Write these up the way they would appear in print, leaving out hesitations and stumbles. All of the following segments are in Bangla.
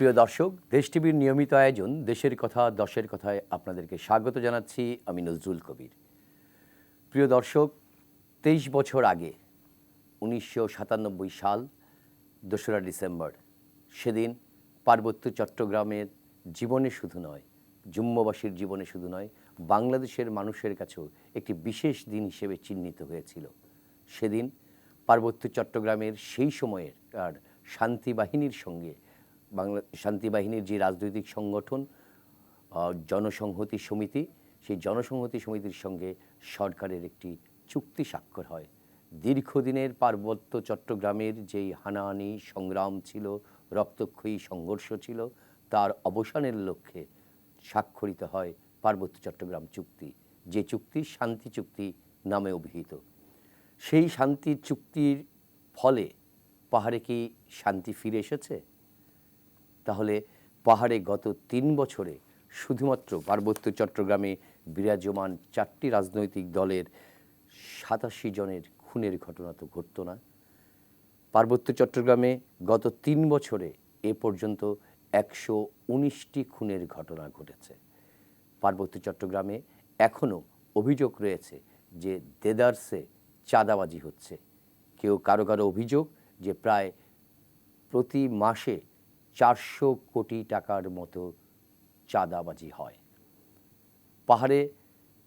প্রিয় দর্শক, দেশ টিভির নিয়মিত আয়োজন দেশের কথা দশের কথায় আপনাদেরকে স্বাগত জানাচ্ছি। আমি নজরুল কবির। প্রিয় দর্শক, 23 বছর আগে 1997 সাল 2রা ডিসেম্বর, সেদিন পার্বত্য চট্টগ্রামের জীবনে শুধু নয়, জুম্মবাসীর জীবনে শুধু নয়, বাংলাদেশের মানুষের কাছেও একটি বিশেষ দিন হিসেবে চিহ্নিত হয়েছিল। সেদিন পার্বত্য চট্টগ্রামের সেই সময়ের আর শান্তি বাহিনীর সঙ্গে শান্তি বাহিনীর যে রাজনৈতিক সংগঠন জনসংহতি সমিতি, সেই জনসংহতি সমিতির সঙ্গে সরকারের একটি চুক্তি স্বাক্ষর হয়। দীর্ঘদিনের পার্বত্য চট্টগ্রামের যেই হানাহানি সংগ্রাম ছিল, রক্তক্ষয়ী সংঘর্ষ ছিল, তার অবসানের লক্ষ্যে স্বাক্ষরিত হয় পার্বত্য চট্টগ্রাম চুক্তি, যে চুক্তি শান্তি চুক্তি নামে অভিহিত। সেই শান্তি চুক্তির ফলে পাহাড়ে কি শান্তি ফিরে এসেছে? তাহলে পাহাড়ে গত 3 বছরে শুধুমাত্র পার্বত্য চট্টগ্রামে বিরাজমান 4টি রাজনৈতিক দলের 87 জনের খুনের ঘটনা তো ঘটত না। পার্বত্য চট্টগ্রামে গত 3 বছরে এ পর্যন্ত 119টি খুনের ঘটনা ঘটেছে। পার্বত্য চট্টগ্রামে এখনও অভিযোগ রয়েছে যে দেদারসে চাঁদাবাজি হচ্ছে। কারো অভিযোগ যে প্রায় প্রতি মাসে 400 কোটি টাকার মতো চাঁদাবাজি হয়। পাহাড়ে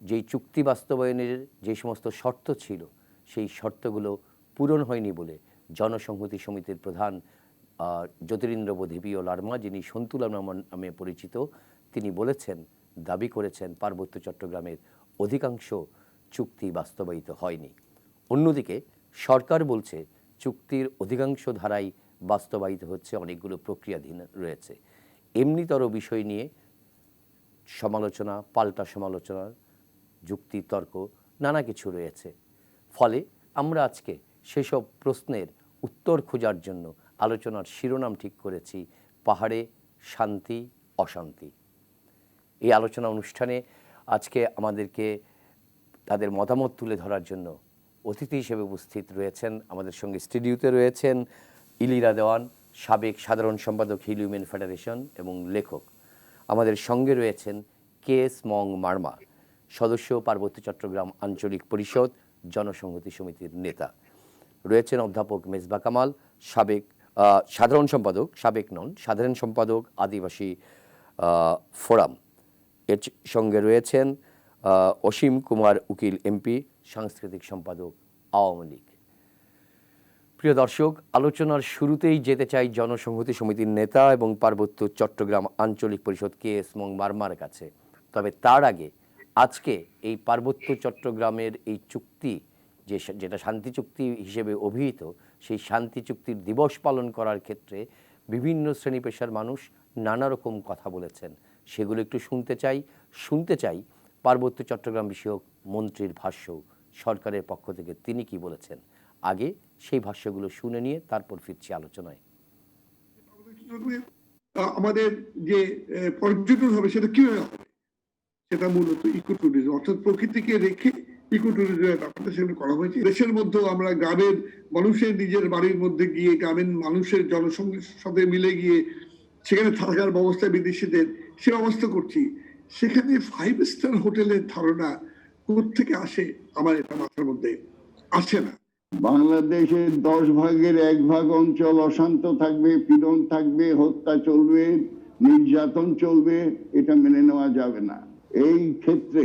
যেই চুক্তি বাস্তবায়নের যে সমস্ত শর্ত ছিল, সেই শর্তগুলো পূরণ হয়নি বলে জনসংহতি সমিতির প্রধান জ্যোতিরিন্দ্র দেবীয় লার্মা, যিনি সন্তুলা নামে পরিচিত, তিনি বলেছেন, দাবি করেছেন পার্বত্য চট্টগ্রামের অধিকাংশ চুক্তি বাস্তবায়িত হয়নি। অন্যদিকে সরকার বলছে চুক্তির অধিকাংশ ধারাই বাস্তবায়িত হচ্ছে, অনেকগুলো প্রক্রিয়াধীন রয়েছে। এমনিতর বিষয় নিয়ে সমালোচনা, পাল্টা সমালোচনা, যুক্তি তর্ক নানা কিছু রয়েছে। ফলে আমরা আজকে সেসব প্রশ্নের উত্তর খোঁজার জন্য আলোচনার শিরোনাম ঠিক করেছি পাহাড়ে শান্তি অশান্তি। এই আলোচনা অনুষ্ঠানে আজকে আমাদেরকে তাদের মতামত তুলে ধরার জন্য অতিথি হিসেবে উপস্থিত রয়েছেন। আমাদের সঙ্গে স্টুডিওতে রয়েছেন ইলিরা দেওয়ান, সাবেক সাধারণ সম্পাদক হিল উইমেন ফেডারেশন এবং লেখক। আমাদের সঙ্গে রয়েছেন KS মং মারমা, সদস্য পার্বত্য চট্টগ্রাম আঞ্চলিক পরিষদ জনসংহতি সমিতির নেতা। রয়েছেন অধ্যাপক মেজবা কামাল, সাবেক সাধারণ সম্পাদক আদিবাসী ফোরাম। এর সঙ্গে রয়েছেন অসীম কুমার উকিল MP, সাংস্কৃতিক সম্পাদক আওয়ামী লীগ। প্রিয় দর্শক, আলোচনার শুরুতেই যেতে চাই জনসংহতি সমিতির নেতা এবং পার্বত্য চট্টগ্রাম আঞ্চলিক পরিষদ KS মং মারমার কাছে। তবে তার আগে আজকে এই পার্বত্য চট্টগ্রামের এই চুক্তি, যেটা শান্তি চুক্তি হিসেবে অভিহিত, সেই শান্তি চুক্তির দিবস পালন করার ক্ষেত্রে বিভিন্ন শ্রেণী পেশার মানুষ নানা রকম কথা বলেছেন। সেগুলো একটু শুনতে চাই পার্বত্য চট্টগ্রাম বিষয়ক মন্ত্রীর ভাষ্য, সরকারের পক্ষ থেকে তিনি কি বলেছেন। আগে সেই ভাষ্যগুলো শুনে নিয়ে তারপর ফিরছি আলোচনায়। আমাদের যে পর্যটন হবে সেটা কিভাবে হবে, সেটা মূলত ইকো ট্যুরিজম, অর্থাৎ প্রকৃতিকে রেখে ইকো ট্যুরিজমের ব্যাপারটা সেখানে করা হয়েছে। দেশের মধ্যেও আমরা গ্রামের মানুষের নিজের বাড়ির মধ্যে গিয়ে, গ্রামের মানুষের জনসংখ্যার সাথে মিলে গিয়ে সেখানে থাকার ব্যবস্থা বিদেশিদের সে ব্যবস্থা করছি। সেখানে 5 স্টার হোটেলের ধারণা কোত্থেকে আসে আমার এটা মাথার মধ্যে আসে না। বাংলাদেশের 10 ভাগের 1 ভাগ অঞ্চল অশান্ত থাকবে, পীড়ন থাকবে, হত্যা চলবে, নির্যাতন চলবে, এটা মেনে নেওয়া যাবে না। এই ক্ষেত্রে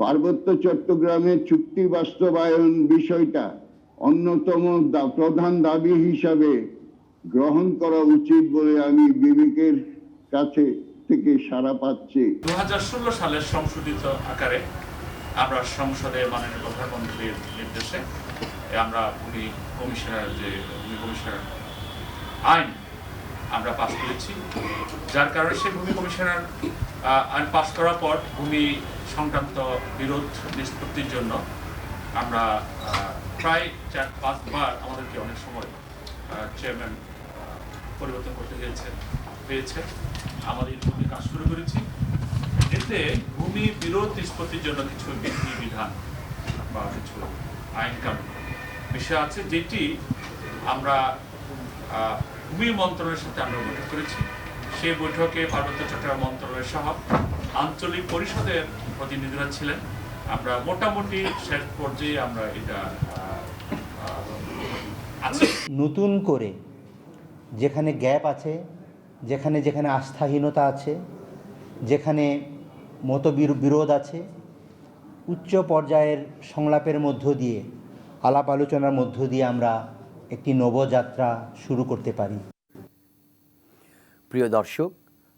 পার্বত্য চট্টগ্রামের চুক্তি বাস্তবায়ন বিষয়টা অন্যতম প্রধান দাবি হিসাবে গ্রহণ করা উচিত বলে আমি বিবেকের কাছে থেকে সাড়া পাচ্ছি। 2016 সালের সংশোধিত আকারে আমরা সংসদে মাননীয় প্রধানমন্ত্রীর নির্দেশে আমরা ভূমি কমিশনার আইন আমরা পাস করেছি, যার কারণে সেই ভূমি কমিশনার আইন পাস করার পর ভূমি সংক্রান্ত বিরোধ নিষ্পত্তির জন্য আমরা প্রায় 4-5 বার আমাদেরকে অনেক সময় চেয়ারম্যান পরিবর্তন করতে হয়েছে। আমাদের ভূমি কাজ শুরু করেছি। এতে ভূমি বিরোধ নিষ্পত্তির জন্য কিছু বিধান বা কিছু আইন কানুন বিষয় আছে, যেটি আমরা ভূমি মন্ত্রণালয়ের সাথে আমরা গঠন করেছি সেই বৈঠকে পার্বত্য চট্টগ্রাম মন্ত্রণালয় সহ আঞ্চলিক পরিষদের প্রতিনিধিরা ছিলেন। আমরা মোটামুটি শেষ পর্যায়ে আমরা এটা আছি। নতুন করে যেখানে গ্যাপ আছে, যেখানে যেখানে আস্থাহীনতা আছে, যেখানে মতবিরোধ আছে, উচ্চ পর্যায়ের সংলাপের মধ্য দিয়ে, আলাপ আলোচনার মধ্য দিয়ে আমরা একটি নবযাত্রা শুরু করতে পারি। প্রিয় দর্শক,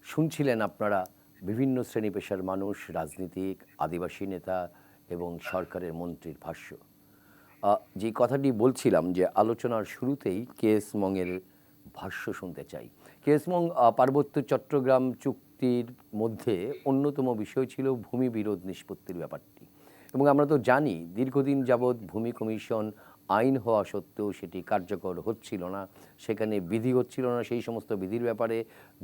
শুনছিলেন আপনারা বিভিন্ন শ্রেণী পেশার মানুষ, রাজনীতিক, আদিবাসী নেতা এবং সরকারের মন্ত্রীর ভাষ্য। যে কথাটি বলছিলাম যে আলোচনার শুরুতেই কেএস মংয়ের ভাষ্য শুনতে চাই। কেএস মং, পার্বত্য চট্টগ্রাম চুক্তির মধ্যে অন্যতম বিষয় ছিল ভূমি বিরোধ নিষ্পত্তির ব্যাপারটি, এবং আমরা তো জানি দীর্ঘদিন যাবৎ ভূমি কমিশন আইন হওয়া সত্ত্বেও সেটি কার্যকর হচ্ছিল না, সেখানে বিধি হচ্ছিল না। সেই সমস্ত বিধির ব্যাপারে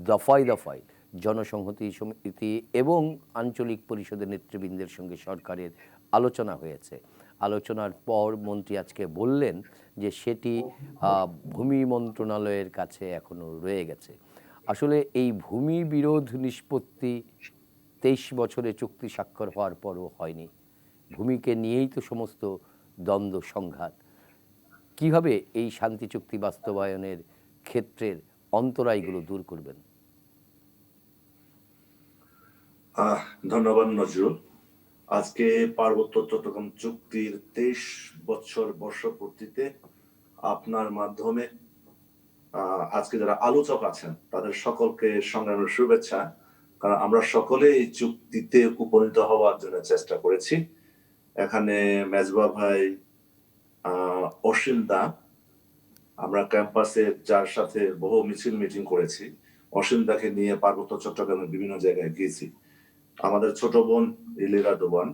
দফায় দফায় জনসংহতি সমিতি এবং আঞ্চলিক পরিষদের নেতৃবৃন্দের সঙ্গে সরকারের আলোচনা হয়েছে। আলোচনার পর মন্ত্রী আজকে বললেন যে সেটি ভূমি মন্ত্রণালয়ের কাছে এখনও রয়ে গেছে। আসলে এই ভূমি বিরোধ নিষ্পত্তি 23 বছরে চুক্তি স্বাক্ষর হওয়ার পরও হয়নি। ভূমিকে নিয়েই তো সমস্ত দ্বন্দ্ব সংঘাত। কিভাবে এই শান্তি চুক্তি বাস্তবায়নের ক্ষেত্রের অন্তরায়গুলো দূর করবেন? ধন্যবাদ নজরুল। আজকে পার্বত্য চট্টগ্রাম চুক্তির 23 বছর বর্ষপূর্তিতে আপনার মাধ্যমে আজকে যারা আলোচক আছেন তাদের সকলকে সংগ্রামের শুভেচ্ছা। কারণ আমরা সকলে এই চুক্তিতে উপনীত হওয়ার জন্য চেষ্টা করেছি। এখানে মেজবা ভাই, অসীম দা, আমরা ক্যাম্পাসে যার সাথে বহু মিছিল মিটিং করেছি, অসীম দাকে নিয়ে পার্বত্য চট্টগ্রামের বিভিন্ন জায়গায় গিয়েছি। আমাদের ছোট বোন ইলিরা দোবান,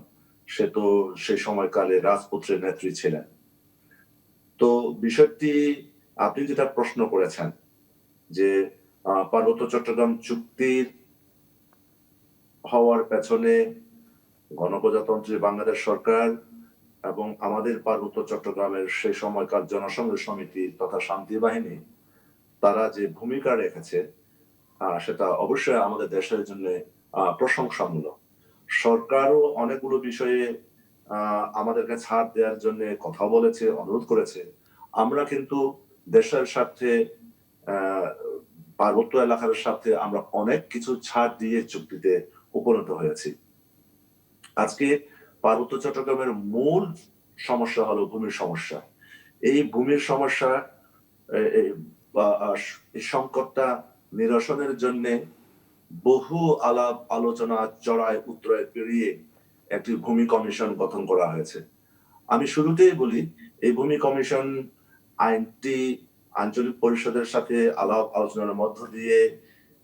সে তো সেই সময়কালে রাজপুত্রের নেত্রী ছিলেন। তো বিষয়টি আপনি যেটা প্রশ্ন করেছেন যে পার্বত্য চট্টগ্রাম চুক্তির হওয়ার পেছনে গণপ্রজাতন্ত্রী বাংলাদেশ সরকার এবং আমাদের পার্বত্য চট্টগ্রামের সেই সময়কার জনসংঘ সমিতি তথা শান্তি বাহিনী তারা যে ভূমিকা রেখেছে সেটা অবশ্যই আমাদের দেশের জন্য প্রশংসামূলক। সরকারও অনেকগুলো বিষয়ে আমাদেরকে ছাড় দেওয়ার জন্য কথা বলেছে, অনুরোধ করেছে। আমরা কিন্তু দেশের স্বার্থে, পার্বত্য এলাকার স্বার্থে আমরা অনেক কিছু ছাড় দিয়ে চুক্তিতে উপনীত হয়েছি। আজকে পার্বত্য চট্টগ্রামের মূল সমস্যা হলো ভূমির সমস্যা। এই ভূমির সমস্যা, এই সংকটটা নিরসনের জন্য বহু আলাপ আলোচনা চড়াই উত্তরায় পেরিয়ে একটি ভূমি কমিশন গঠন করা হয়েছে। আমি শুরুতেই বলি, এই ভূমি কমিশন আইনটি আঞ্চলিক পরিষদের সাথে আলাপ আলোচনার মধ্য দিয়ে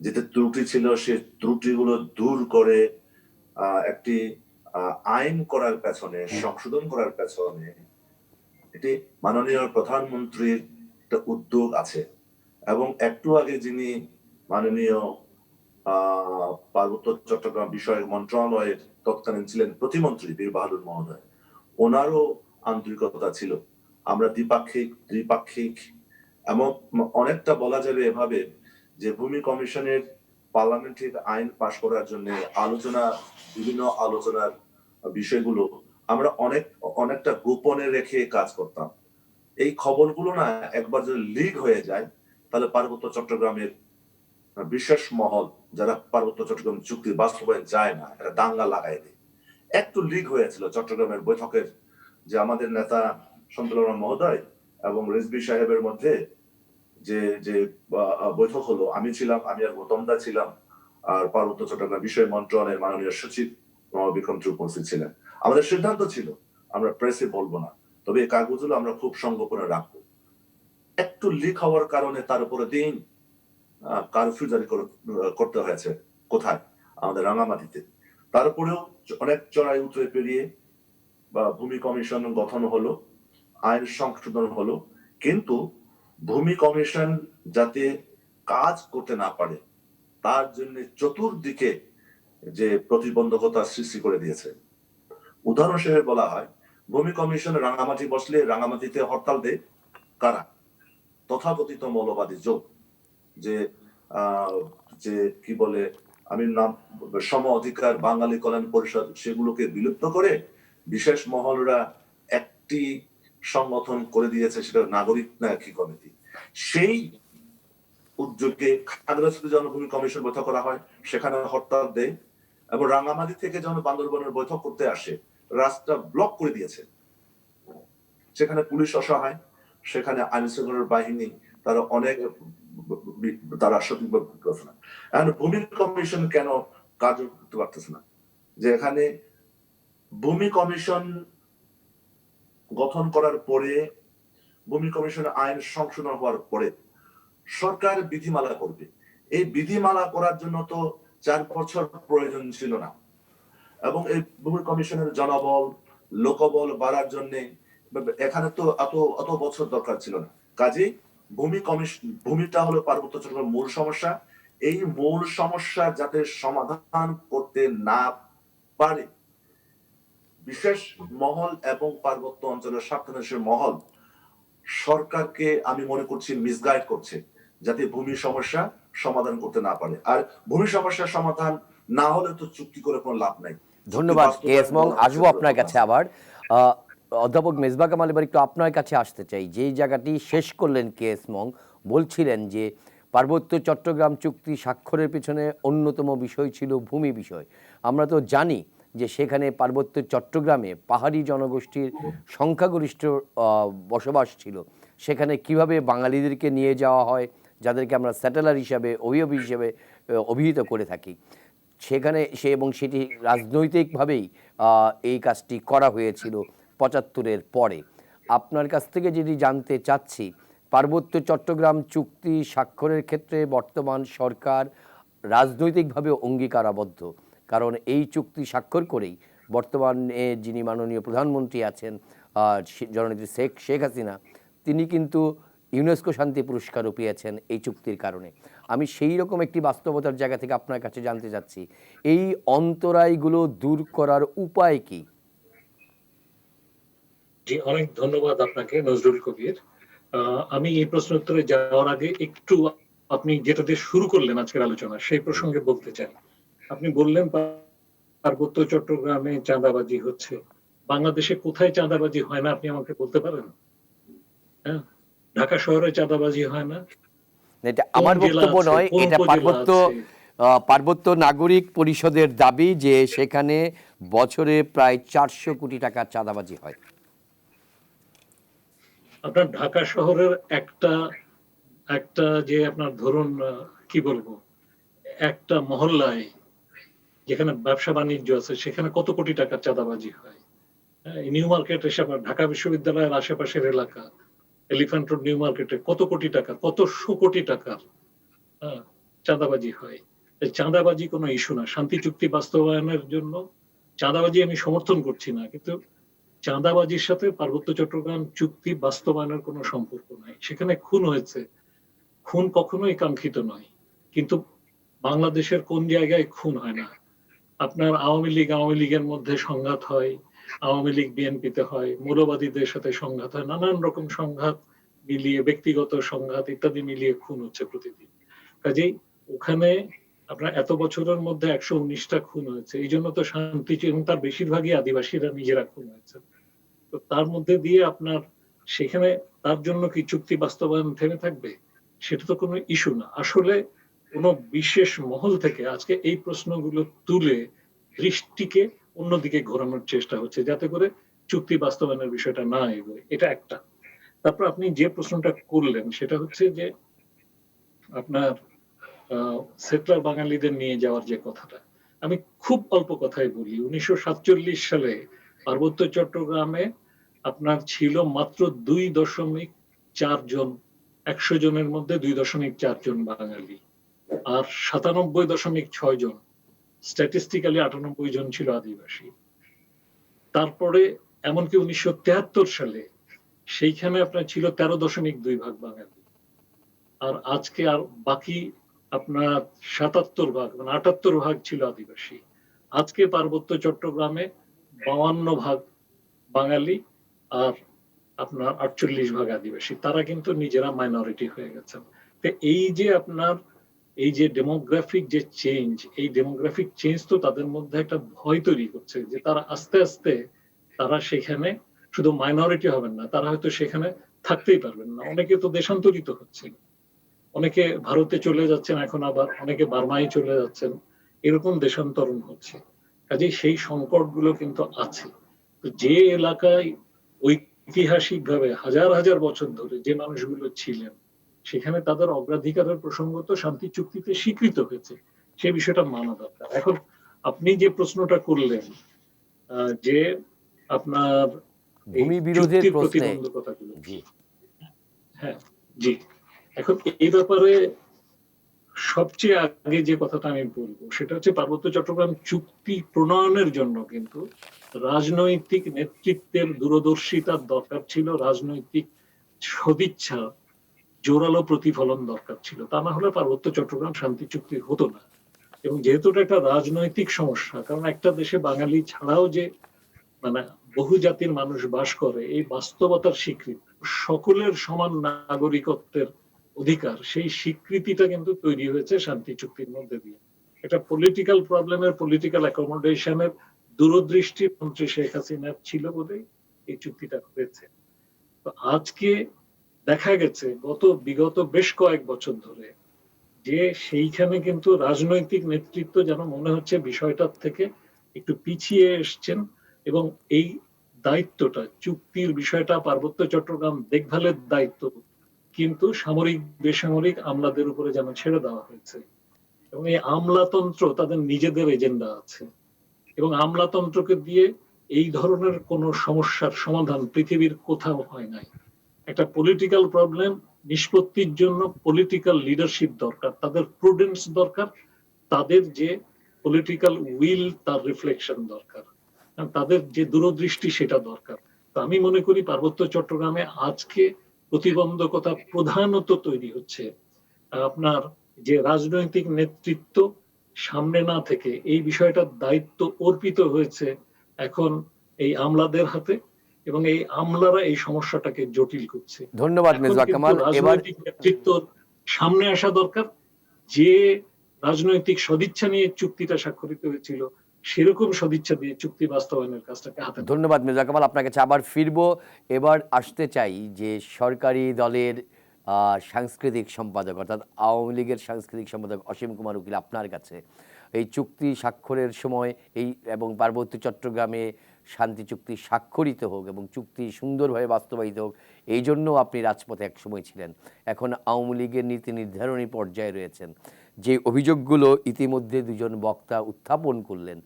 যেতে ত্রুটি ছিল সে ত্রুটিগুলো দূর করে একটি আইন করার পেছনে, সংশোধন করার পেছনে এটি মাননীয় প্রধানমন্ত্রীর একটা উদ্যোগ আছে। এবং একটু আগে যিনি মাননীয় পার্বত্য চট্টগ্রাম বিষয়ক মন্ত্রণালয়ের তৎকালীন ছিলেন প্রতিমন্ত্রী বীর বাহাদুর মহোদয়, ওনারও আন্তরিকতা ছিল। আমরা দ্বিপাক্ষিক এমন অনেকটা বলা যাবে এভাবে যে ভূমি কমিশনের পার্লামেন্টারি আইন পাশ করার জন্য বিভিন্ন আলোচনার বিষয়গুলো আমরা অনেকটা গোপনে রেখে কাজ করতাম। এই খবরগুলো না একবার যদি লিক হয়ে যায় তাহলে পার্বত্য চট্টগ্রামের বিশেষ মহল যারা পার্বত্য চট্টগ্রাম চুক্তি বাস্তবায়ন যায় না, এটা দাঙ্গা লাগাই দেয়। একটু লিক হয়েছিল চট্টগ্রামের বৈঠকের, যে আমাদের নেতা সন্তোষ মহোদয় এবং রিজভী সাহেবের মধ্যে যে বৈঠক হলো, আমি ছিলাম, আমি আর গৌতমদা ছিলাম, আর পার্বত্য চট্টগ্রাম বিষয় মন্ত্রণালয়ের মাননীয় সচিব বিক্রম উপস্থিত ছিলেন। আমাদের সিদ্ধান্ত ছিল আমরা প্রেসে বলবো না, তবে এই কাগজগুলো আমরা খুব সংগোপনে রাখবো। একটু লিক হওয়ার কারণে তার উপরে দিন কারফিউ জারি করতে হয়েছে। কোথায়? আমাদের রাঙামাটিতে। তারপরেও অনেক চড়াই উতরে পেরিয়ে ভূমি কমিশন গঠন হলো, আইন সংশোধন হলো, কিন্তু ভূমি কমিশন যাতে কাজ করতে না পারে তার জন্য চতুর্দিকে যে প্রতিবন্ধকতা সৃষ্টি করে দিয়েছে। উদাহরণ হিসেবে বলা হয়, ভূমি কমিশন রাঙামাটি বসলে রাঙামাটিতে হরতাল দেয় কারা? তথাকথিত মৌলবাদী জোট, যে আহ, যে কি বলে আমি নাম সম অধিকার বাঙালি কল্যাণ পরিষদ সেগুলোকে বিলুপ্ত করে বিশেষ মহলরা একটি সংগঠন করে দিয়েছে, সেটা নাগরিক নায়কী কমিটি। সেই উদ্যোগে খাগড়াছড়ি জনভূমি কমিশন বৈঠক করা হয়, সেখানে হরতাল দেয় এবং রাঙ্গামাটি থেকে যখন বান্দরবনের বৈঠক করতে আসে রাস্তা ব্লক করে দিয়েছে। সেখানে পুলিশ অসহায়, সেখানে আইন শৃঙ্খলার বাহিনী তারা অনেক তারা সঠিকভাবে করতেছে না। এখন ভূমি কমিশন কেন কাজ করতে পারতেছে না? যে এখানে ভূমি কমিশন গঠন করার পরে, ভূমি কমিশনের আইন সংশোধন হওয়ার পরে সরকার বিধিমালা করবে। এই বিধিমালা করার জন্য তো 4 বছর প্রয়োজন ছিল না, এবং এই ভূমি কমিশনের জনবল লোকবল বাড়ার জন্য এখানে তো অত বছর দরকার ছিল না। কাজেই ভূমি কমিশন, ভূমিটা হলো পার্বত্য চট্টগ্রামের মূল সমস্যা। এই মূল সমস্যা যাতে সমাধান করতে না পারে বিশেষ মহল এবং পার্বত্য অঞ্চলের স্বার্থান্বেষী মহল সরকারকে আমি মনে করছি মিসগাইড করছে, যাতে ভূমি সমস্যা সমাধান করতে না পারে। আর ভূমি সমস্যার সমাধান না হলে তো চুক্তি করে কোনো লাভ নাই। ধন্যবাদ কে এস মং। আসবো আপনার কাছে আবার। অধ্যাপক মেজবা কামাল, এবার একটু আপনার কাছে আসতে চাই। যেই জায়গাটি শেষ করলেন কে এস মং, বলছিলেন যে পার্বত্য চট্টগ্রাম চুক্তি স্বাক্ষরের পেছনে অন্যতম বিষয় ছিল ভূমি বিষয়। আমরা তো জানি যে সেখানে পার্বত্য চট্টগ্রামে পাহাড়ি জনগোষ্ঠীর সংখ্যাগরিষ্ঠ বসবাস ছিল। সেখানে কিভাবে বাঙালিদেরকে নিয়ে যাওয়া হয়, যাদেরকে আমরা স্যাটেলার হিসাবে অভিভাবক হিসেবে অভিহিত করে থাকি, সেখানে এবং সেটি রাজনৈতিকভাবেই এই কাজটি করা হয়েছিল 75-এর পরে। আপনার কাছ থেকে যদি জানতে চাচ্ছি, পার্বত্য চট্টগ্রাম চুক্তি স্বাক্ষরের ক্ষেত্রে বর্তমান সরকার রাজনৈতিকভাবে অঙ্গীকারাবদ্ধ, কারণ এই চুক্তি স্বাক্ষর করেই বর্তমানে যিনি মাননীয় প্রধানমন্ত্রী আছেন জননেত্রী শেখ হাসিনা, তিনি কিন্তু ইউনেস্কো শান্তি পুরস্কারও পেয়েছেন এই চুক্তির কারণে। আমি সেই রকম একটি বাস্তবতার জায়গা থেকে আপনার কাছে জানতে চাচ্ছি, এই অন্তরায়গুলো দূর করার উপায় কি? জি, অনেক ধন্যবাদ আপনাকে নজরুল কবির। আমি এই প্রশ্ন উত্তরে যাওয়ার আগে একটু আপনি যেটা দিয়ে শুরু করলেন আজকের আলোচনা সেই প্রসঙ্গে বলতে চাই। আপনি বললেন পার্বত্য চট্টগ্রামে চাঁদাবাজি হচ্ছে। বাংলাদেশে কোথায় চাঁদাবাজি হয় না আপনি আমাকে বলতে পারেন? হ্যাঁ, ঢাকা শহরে চাঁদাবাজি হয় না? এটা আমার বক্তব্য নয়, এটা পার্বত্য নাগরিক পরিষদের দাবি যে সেখানে বছরে প্রায় 400 কোটি টাকার চাঁদাবাজি হয়। আপনার ঢাকা শহরের একটা যে আপনার ধরুন কি বলবো, একটা মহল্লায় যেখানে ব্যবসা বাণিজ্য আছে সেখানে কত কোটি টাকার চাঁদাবাজি হয়। নিউ মার্কেট এসে ঢাকা বিশ্ববিদ্যালয়ের আশেপাশের এলাকা, এলিফ্যান্ট রোড নিউ মার্কেটে কত কোটি টাকা, কত শো কোটি টাকার চাঁদাবাজি হয়। চাঁদাবাজি কোনো ইস্যু না। শান্তি চুক্তি বাস্তবায়নের জন্য চাঁদাবাজি আমি সমর্থন করছি না, কিন্তু চাঁদাবাজির সাথে পার্বত্য চট্টগ্রাম চুক্তি বাস্তবায়নের কোনো সম্পর্ক নাই। সেখানে খুন হয়েছে, খুন কখনোই কাঙ্ক্ষিত নয়, কিন্তু বাংলাদেশের কোন জায়গায় খুন হয় না? আপনার আওয়ামী লীগের মধ্যে সংঘাত হয়, আওয়ামী লীগ বিএনপিতে হয়, মৌলবাদীদের সাথে সংঘাত হয়, নানান রকম সংঘাত মিলিয়ে, ব্যক্তিগত সংঘাত ইত্যাদি মিলিয়ে খুন হচ্ছে প্রতিদিন। কাজেই ওখানে আপনার এত বছরের মধ্যে 119টা খুন হয়েছে। এই জন্য তো শান্তি, এবং তার বেশিরভাগই আদিবাসীরা নিজেরা খুন হয়েছে। তো তার মধ্যে দিয়ে আপনার সেখানে তার জন্য কি চুক্তি বাস্তবায়ন থেমে থাকবে? সেটা তো কোনো ইস্যু না। আসলে কোনো বিশেষ মহল থেকে আজকে এই প্রশ্নগুলো তুলে দৃষ্টিকে অন্যদিকে ঘোরানোর চেষ্টা হচ্ছে, যাতে করে চুক্তি বাস্তবায়নের বিষয়টা না এগোয়। এটা একটা। তারপর আপনি যে প্রশ্নটা করলেন সেটা হচ্ছে যে আপনার সেটলার বাঙালিদের নিয়ে যাওয়ার যে কথাটা, আমি খুব অল্প কথাই বলি। 1947 সালে পার্বত্য চট্টগ্রামে আপনার ছিল মাত্র 2.4 জন, 100 জনের মধ্যে 2.4 জন বাঙালি, আর 97.6 জন, স্ট্যাটিস্টিক্যালি 98 জন ছিল আদিবাসী। তারপরে এমনকি 1973 সালে সেইখানে আপনার ছিল 13.2 ভাগ বাঙালি, আর আজকে আর বাকি আপনার 77 ভাগ, মানে 78 ভাগ ছিল আদিবাসী। আজকে পার্বত্য চট্টগ্রামে 52 ভাগ বাঙালি আর আপনার 48 ভাগ আদিবাসী। তারা কিন্তু নিজেরা মাইনরিটি হয়ে গেছেন। তো এই যে আপনার এই যে ডেমোগ্রাফিক যে চেঞ্জ, এই ডেমোগ্রাফিক চেঞ্জ তো তাদের মধ্যে একটা ভয় তৈরি করছে যে তারা আস্তে আস্তে তারা সেখানে শুধু মাইনরিটি হবেন না, তারা হয়তো সেখানে থাকতেই পারবেন না। অনেকে তো দেশান্তরিত হচ্ছেন, অনেকে ভারতে চলে যাচ্ছেন, এখন আবার অনেকে বার্মায় চলে যাচ্ছেন, এরকম দেশান্তরণ হচ্ছে। কাজে সেই সংকটগুলো কিন্তু আছে। তো যে এলাকায় ঐতিহাসিক ভাবে হাজার হাজার বছর ধরে যে মানুষগুলো ছিলেন, সেখানে তাদের অগ্রাধিকারের প্রসঙ্গ তো শান্তি চুক্তিতে স্বীকৃত হয়েছে, সে বিষয়টা মানা দরকার। এখন আপনি যে প্রশ্নটা করলেন যে আপনার এই ভূমি বিরোধের চুক্তির প্রশ্নে প্রতিবন্ধকতাগুলো, জি হ্যাঁ, জি, এখন এই ব্যাপারে সবচেয়ে আগে যে কথাটা আমি বলবো সেটা হচ্ছে পার্বত্য চট্টগ্রাম চুক্তি প্রণয়নের জন্য কিন্তু রাজনৈতিক নেতৃত্বের দূরদর্শিতার দরকার ছিল, রাজনৈতিক সদিচ্ছা, জোরালো প্রতিফলন দরকার ছিল। তা না হলে পার্বত্য চট্টগ্রাম শান্তি চুক্তি হতো না। এবং যেহেতু এটা একটা রাজনৈতিক সমস্যা, কারণ একটা দেশে বাঙালি ছাড়াও যে মানে বহু জাতির মানুষ বাস করে, এই বাস্তবতার স্বীকৃতি, সকলের সমান নাগরিকত্বের অধিকার, সেই স্বীকৃতিটা কিন্তু তৈরি হয়েছে শান্তি চুক্তির মধ্যে দিয়ে। এটা পলিটিক্যাল প্রবলেমের, পলিটিক্যাল অ্যাকোমোডেশনের দূরদৃষ্টি মন্ত্রী শেখ হাসিনার ছিল বলেই এই চুক্তিটা হয়েছে। তো আজকে দেখা গেছে বিগত বেশ কয়েক বছর ধরে যে সেইখানে কিন্তু রাজনৈতিক নেতৃত্ব যেন মনে হচ্ছে বিষয়টার থেকে একটু পিছিয়ে এসছেন, এবং এই দায়িত্বটা, চুক্তির বিষয়টা, পার্বত্য চট্টগ্রাম দেখভালের দায়িত্ব কিন্তু সামরিক বেসামরিক আমলাদের উপরে যেন ছেড়ে দেওয়া হয়েছে। এবং এই আমলাতন্ত্র তাদের নিজেদের এজেন্ডা আছে, এবং আমলাতন্ত্রকে দিয়ে এই ধরনের কোন সমস্যার সমাধান পৃথিবীর কোথাও হয় নাই। একটা পলিটিক্যাল প্রবলেম নিষ্পত্তির জন্য পলিটিক্যাল লিডারশিপ দরকার, তাদের প্রুডেন্স দরকার, তাদের যে পলিটিক্যাল উইল তার রিফ্লেকশন দরকার, তাদের যে দূরদৃষ্টি সেটা দরকার। তো আমি মনে করি পার্বত্য চট্টগ্রামে আজকে প্রতিবন্ধকতা প্রধানত তৈরি হচ্ছে আপনার যে রাজনৈতিক নেতৃত্ব সামনে না থেকে এই বিষয়টার দায়িত্ব অর্পিত হয়েছে এখন এই আমলাদের হাতে, এবং এই আমলারা এই সমস্যাটাকে জটিল করছে। ধন্যবাদ মেজবা কামাল। এবার রাজনৈতিক নেতৃত্ব সামনে আসা দরকার, যে রাজনৈতিক সদিচ্ছা নিয়ে চুক্তিটা স্বাক্ষরিত হয়েছিল সেরকম সদিচ্ছা দিয়ে চুক্তি বাস্তবায়নের কাজটাকে হাতে। ধন্যবাদ মেজবা কামাল, আপনার কাছে আবার ফিরবো। এবার আসতে চাই যে সরকারি দলের সাংস্কৃতিক সম্পাদক অর্থাৎ আওয়ামী লীগের সাংস্কৃতিক সম্পাদক অসীম কুমার উকিল, আপনার কাছে এই চুক্তি স্বাক্ষরের সময় এবং পার্বত্য চট্টগ্রামে শান্তি চুক্তি স্বাক্ষরিত হোক এবং চুক্তি সুন্দরভাবে বাস্তবায়িত হোক, এই জন্য আপনি রাজপথে এক সময় ছিলেন, এখন আওয়ামী লীগের নীতি নির্ধারণী পর্যায়ে রয়েছেন। যে অভিযোগগুলো ইতিমধ্যে দুজন বক্তা উত্থাপন করলেন,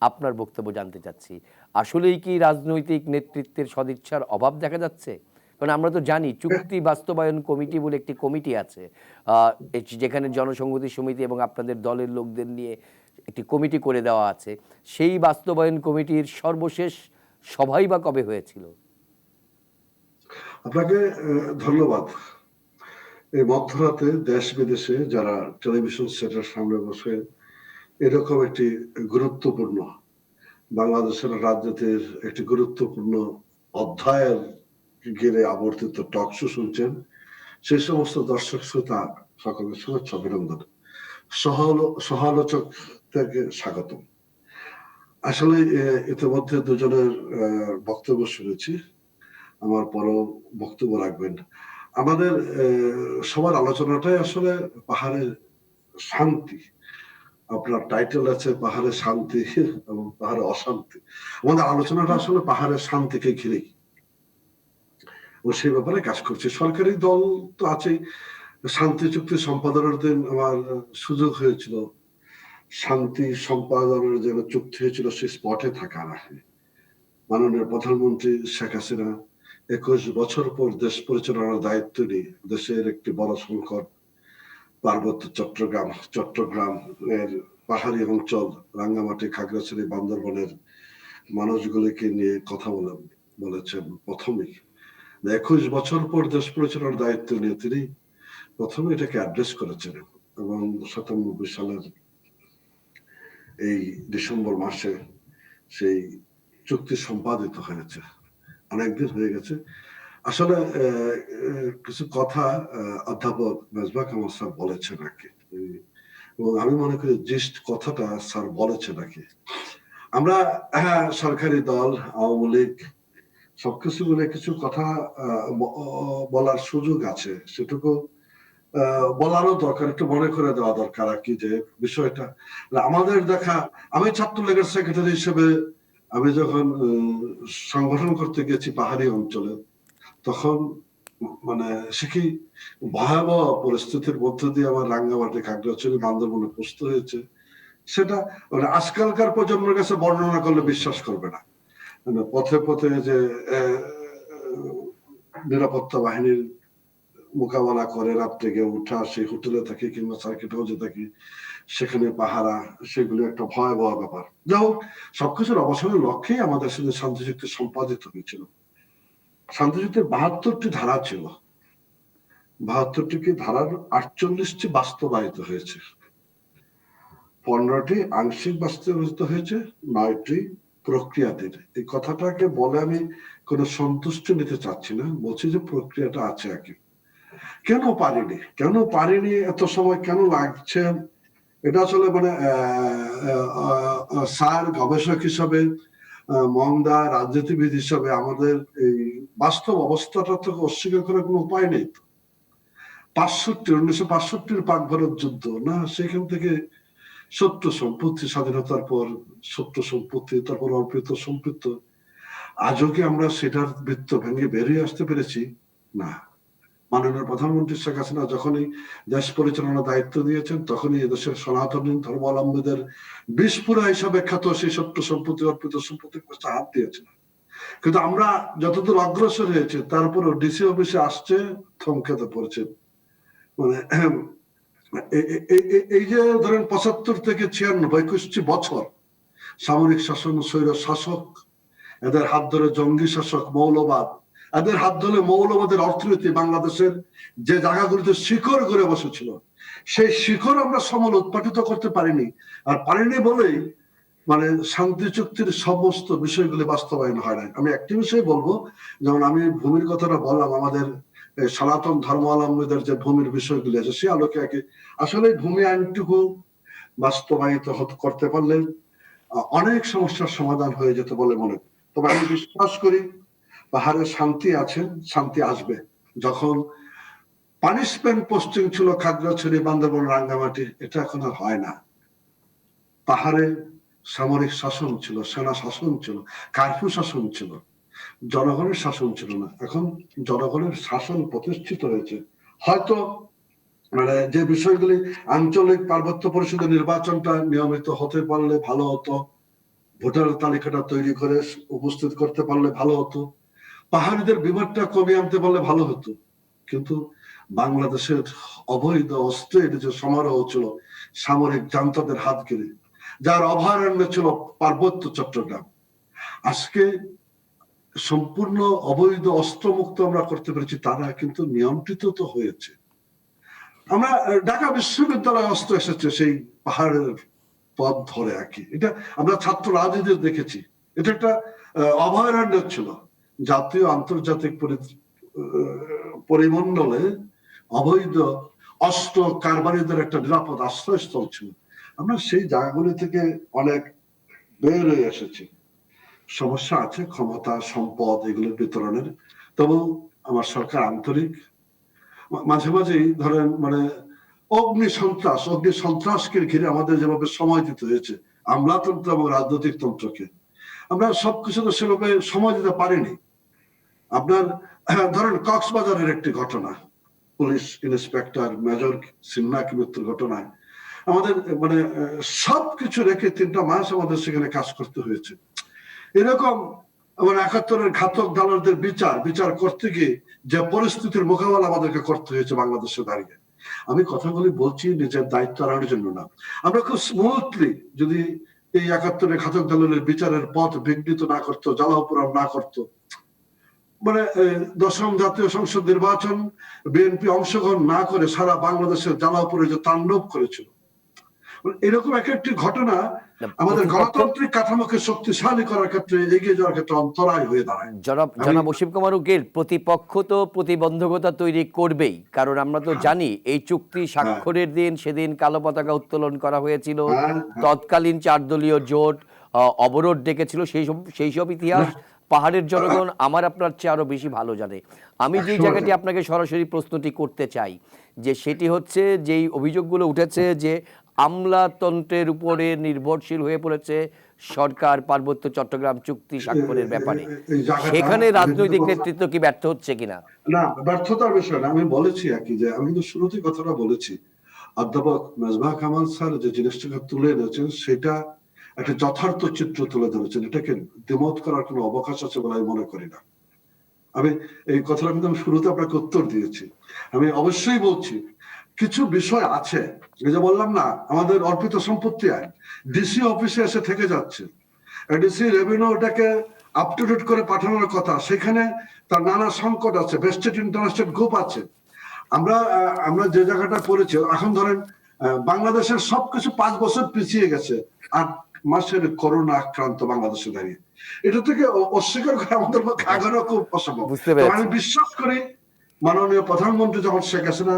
আপনার বক্তব্য জানতে চাচ্ছি। আসলেই কি রাজনৈতিক নেতৃত্বের সদিচ্ছার অভাব দেখা যাচ্ছে? কারণ আমরা তো জানি চুক্তি বাস্তবায়ন কমিটি বলে একটি কমিটি আছে, যেখানে জনসংহতি সমিতি এবং আপনাদের দলের লোকদের নিয়ে একটি কমিটি করে দেওয়া আছে। সেই বাস্তবায়ন কমিটির সর্বশেষ সভাই বা কবে হয়েছিল? আপনাকে ধন্যবাদ। এই মধ্যরাতে দেশ বিদেশে যারা টেলিভিশন সেটের সামনে বসে এরকম একটি গুরুত্বপূর্ণ বাংলাদেশের রাজনীতির একটি গুরুত্বপূর্ণ অধ্যায়ের ঘিরে আবর্তিত টক শো শুনছেন, সেই সমস্ত দর্শক শ্রোতা সকলের শুভেচ্ছা অভিনন্দন, সহালোচক থেকে স্বাগত। আসলে ইতিমধ্যে দুজনের বক্তব্য শুনেছি, আমার পরও বক্তব্য রাখবেন। আমাদের সবার আলোচনাটাই আসলে পাহাড়ের শান্তি। আপনার টাইটেল আছে পাহাড়ের শান্তি এবং পাহাড়ের অশান্তি। আমাদের আলোচনাটা আসলে পাহাড়ের শান্তিকে ঘিরেই, ও সেই ব্যাপারে কাজ করছে। সরকারি দল তো আছেই। শান্তি চুক্তি সম্পাদনের দিন আমার সুযোগ হয়েছিল শান্তি সম্পাদনের যে চুক্তি হয়েছিল সেই স্পটে থাকা। মাননীয় প্রধানমন্ত্রী শেখ হাসিনা 21 বছর পর দেশ পরিচালনার দায়িত্ব নিয়ে দেশের একটি বড় সংকট পার্বত্য চট্টগ্রাম এর পাহাড়ি অঞ্চল, রাঙ্গামাটি, খাগড়াছড়ি, বান্দরবনের মানুষগুলিকে নিয়ে কথা বলেছেন। প্রথমেই 21 বছর পর দেশ পরিচালনার দায়িত্ব নিয়ে তিনি প্রথমে এটাকে অ্যাড্রেস করেছেন, এবং 97 সালের এই ডিসেম্বর মাসে সেই চুক্তি সম্পাদিত হয়েছে। অনেকদিন হয়ে গেছে। আসলে কিছু কথা অধ্যাপক মেজবা কামাল সাহেব বলেছেন আর কি। এবং আমি মনে করি জিস্ট কথাটা স্যার বলেছে নাকি। আমরা সরকারি দল, আওয়ামী লীগ সবকিছু মিলে কিছু কথা বলার সুযোগ আছে, সেটুকু বলারও দরকার, একটু মনে করে দেওয়া দরকার আর কি, যে বিষয়টা আমাদের দেখা। আমি ছাত্রলীগের সেক্রেটারি হিসেবে আমি যখন সংগঠন করতে গেছি পাহাড়ি অঞ্চলে, তখন মানে সে কি ভয়াবহ পরিস্থিতির মধ্য দিয়ে আমার রাঙ্গামাটি, খাগড়াছড়ি, বান্দরবনে পৌঁছতে হয়েছে, সেটা মানে আজকালকার প্রজন্মের কাছে বর্ণনা করলে বিশ্বাস করবে না। মানে পথে পথে যে নিরাপত্তা বাহিনীর মোকাবেলা করে রাত্রে গিয়ে উঠা, সেই হোটেলে থাকি কিংবা সার্কিট হাউসে থাকি, সেখানে পাহারা, সেগুলো একটা ভয়াবহ ব্যাপার। যাই হোক, সবকিছুর অবসানের লক্ষ্যেই আমাদের সাথে শান্তি চুক্তি সম্পাদিত হয়েছিল। শান্তি চুক্তির 72টি ধারা ছিল, 72টি ধারার 48টি বাস্তবায়িত হয়েছে, 15টি আংশিক বাস্তবায়িত হয়েছে, 9টি প্রক্রিয়াধীন। এই কথাটাকে বলে আমি কোনো সন্তুষ্টি নিতে চাচ্ছি না, বলছি যে প্রক্রিয়াটা আছে আর কি। কেন পারিনি এত সময় কেন লাগছে, এটা আসলে মানে স্যার গবেষক হিসাবে, মন্দা রাজনীতিবিদ হিসাবে আমাদের এই বাস্তব অবস্থাটা তো অস্বীকার করার কোনো উপায় নেই। 1965-র পাক ভারত যুদ্ধ না, সেখান থেকে শত্রু সম্পত্তি, স্বাধীনতার পর শত্রু সম্পত্তি, তারপর অর্পিত সম্পৃক্ত, আজও কি আমরা সেটার বৃত্ত ভেঙে বেরিয়ে আসতে পেরেছি? না। মাননীয় প্রধানমন্ত্রী শেখ হাসিনা যখনই দেশ পরিচালনার দায়িত্ব দিয়েছেন, তখনই এদেশের সনাতনী ধর্মাবলম্বীদের বিস্ফোরা হিসাবে খ্যাত সেই শত্রু সম্পত্তি, অর্পিত সম্পত্তির কাছে হাত দিয়েছেন। কিন্তু আমরা যতদূর অগ্রসর হয়েছে, তারপরেও ডিসি অফিসে আসছে, থমকেতে পড়ছে। মানে এই যে ধরেন 75 থেকে 96, 21টি বছর সামরিক শাসন, স্বৈর শাসক, এদের হাত ধরে জঙ্গি শাসক, মৌলবাদ, এদের হাত ধরে মৌলবাদের অর্থনীতি বাংলাদেশের যে জায়গাগুলিতে শিকড় করে বসেছিল, সেই শিকড় আমরা সমল উৎপাটিত করতে পারিনি। আর পারিনি বলেই মানে শান্তি চুক্তির সমস্ত বিষয়গুলি বাস্তবায়ন হয় না। আমি একটি বিষয় বলবো, যেমন আমি ভূমির কথাটা বললাম, আমাদের সনাতন ধর্মাবলম্বীদের যে ভূমির বিষয়গুলি আছে, সে আলোকে আসলে ভূমি আইনটুকু বাস্তবায়িত করতে পারলে অনেক সমস্যার সমাধান হয়ে যেত বলে মনে করি। তবে আমি বিশ্বাস করি পাহাড়ে শান্তি আছে, শান্তি আসবে। যখন পানিশমেন্ট পোস্টিং ছিল খাগড়াছড়ি, বান্দরবন, রাঙ্গামাটি, এটা এখন আর হয় না। পাহাড়ে সামরিক শাসন ছিল, সেনা শাসন ছিল, কারফিউ শাসন ছিল, জনগণের শাসন ছিল না। এখন জনগণের শাসন প্রতিষ্ঠিত হয়েছে। হয়তো মানে যে বিষয়গুলি, আঞ্চলিক পার্বত্য পরিষদের নির্বাচনটা নিয়মিত হতে পারলে ভালো হতো, ভোটার তালিকাটা তৈরি করে উপস্থিত করতে পারলে ভালো হতো, পাহাড়িদের বিবাদটা কমিয়ে আনতে পারলে ভালো হতো। কিন্তু বাংলাদেশের অবৈধ অস্ত্রের যে সমারোহ ছিল সামরিক জান্তাদের হাত ঘিরে, যার অভয়ারণ্য ছিল পার্বত্য চট্টগ্রাম, আজকে সম্পূর্ণ অবৈধ অস্ত্রমুক্ত আমরা করতে পেরেছি। তারা কিন্তু নিয়ন্ত্রিত তো হয়েছে। আমরা ঢাকা বিশ্ববিদ্যালয়ে অস্ত্র এসেছে সেই পাহাড়ের পথ ধরে আর কি। এটা আমরা ছাত্র রাজনীতিতে দেখেছি। এটা একটা অভয়ারণ্য ছিল। জাতীয় আন্তর্জাতিক পরিমণ্ডলে অবৈধ অস্ত্র কারবারিদের একটা নিরাপদ আশ্রয়স্থল ছিল। আমরা সেই জায়গাগুলি থেকে অনেক বের হয়ে এসেছি। সমস্যা আছে ক্ষমতা, সম্পদ এগুলোর বিতরণের, তবু আমার সরকার আন্তরিক। মাঝে মাঝেই ধরেন মানে অগ্নি সন্ত্রাসকে ঘিরে আমাদের যেভাবে সময় দিতে হয়েছে আমলাতন্ত্র এবং রাজনৈতিক তন্ত্রকে, আমরা সবকিছু সেভাবে সময় দিতে পারিনি। আপনার ধরেন কক্সবাজারের একটি ঘটনা, পুলিশ ইন্সপেক্টর মেজর সিনহাকে মৃত্যুর ঘটনায় আমাদের মানে সবকিছু রেখে 3টা মাস আমাদের সেখানে কাজ করতে হয়েছে। এরকম আমার 71-এর ঘাতক দালালদের বিচার করতে গিয়ে যে পরিস্থিতির মোকাবেলা আমাদেরকে করতে হয়েছে বাংলাদেশে দাঁড়িয়ে। আমি কথাগুলি বলছি নিজের দায়িত্ব এড়ানোর জন্য না। আমরা খুব স্মুথলি যদি এই 71-এর ঘাতক দালালের বিচারের পথ বিঘ্নিত না করতো, জ্বালাওপোড়াও না করতো, মানে 10ম জাতীয় সংসদ নির্বাচন বিএনপি অংশগ্রহণ না করে সারা বাংলাদেশের জ্বালাওপোড়ে যে তাণ্ডব করেছিল, এরকম এক একটি ঘটনা আমাদের গণতান্ত্রিক কাঠামোকে শক্তিশালী করার ক্ষেত্রে, এগিয়ে যাওয়ার ক্ষেত্রে অন্তরায় হয়ে দাঁড়ায়। জনাব অসীম কুমার উকিল, প্রতিপক্ষ তো প্রতিবন্ধকতা তৈরি করবেই, কারণ আমরা তো জানি এই চুক্তি স্বাক্ষরের দিন সেদিন কালো পতাকা উত্তোলন করা হয়েছিল, তৎকালীন 4 দলীয় জোট অবরোধ ডেকেছিল, সেই সব ইতিহাস পাহাড়ের জনগণ আমার আপনার চেয়ে আরো বেশি ভালো জানে। আমি যে জায়গাটি আপনাকে সরাসরি প্রশ্নটি করতে চাই যে সেটি হচ্ছে, যেই অভিযোগগুলো উঠেছে যে আমলাতন্ত্রের উপরে নির্ভরশীল হয়ে পড়েছে সরকার পার্বত্য চট্টগ্রাম চুক্তি স্বাক্ষরের ব্যাপারে, সেখানে রাজনৈতিক নেতৃত্ব কি ব্যর্থ হচ্ছে কিনা? না, ব্যর্থতার বিষয় না। আমি বলেছি একই যে, আমি কিন্তু শুরুতেই কথাটা বলেছি, অধ্যাপক মেজবাহ কামাল স্যার যে জিনিসটাকে তুলে এনেছেন সেটা একটা যথার্থ চিত্র তুলে ধরেছেন। এটাকে দ্বিমত করার কোনো অবকাশ আছে বলে আমি মনে করি না। আমি এই কথাটা কিন্তু আমি শুরুতে আপনাকে উত্তর দিয়েছি। আমি অবশ্যই বলছি কিছু বিষয় আছে, এই যে বললাম না, আমাদের অর্পিত সম্পত্তি আইন ডিসি অফিসে এসে থেকে যাচ্ছে, ডিসি রেভিনিউ ওটাকে আপ টু ডেট করে পাঠানোর কথা, সেখানে তার নানা সংকট আছে, বেস্টেড ইন্টারেস্টেড গ্রুপ আছে। আমরা যে জায়গাটা পড়েছি, এখন ধরেন বাংলাদেশের সবকিছু 5 বছর পিছিয়ে গেছে, 8 মাসের করোনা আক্রান্ত বাংলাদেশে দাঁড়িয়ে, এটা থেকে অস্বীকার করে আমাদের পক্ষে আগানো খুব অসম্ভব। আমি বিশ্বাস করি মাননীয় প্রধানমন্ত্রী যখন শেখ হাসিনা,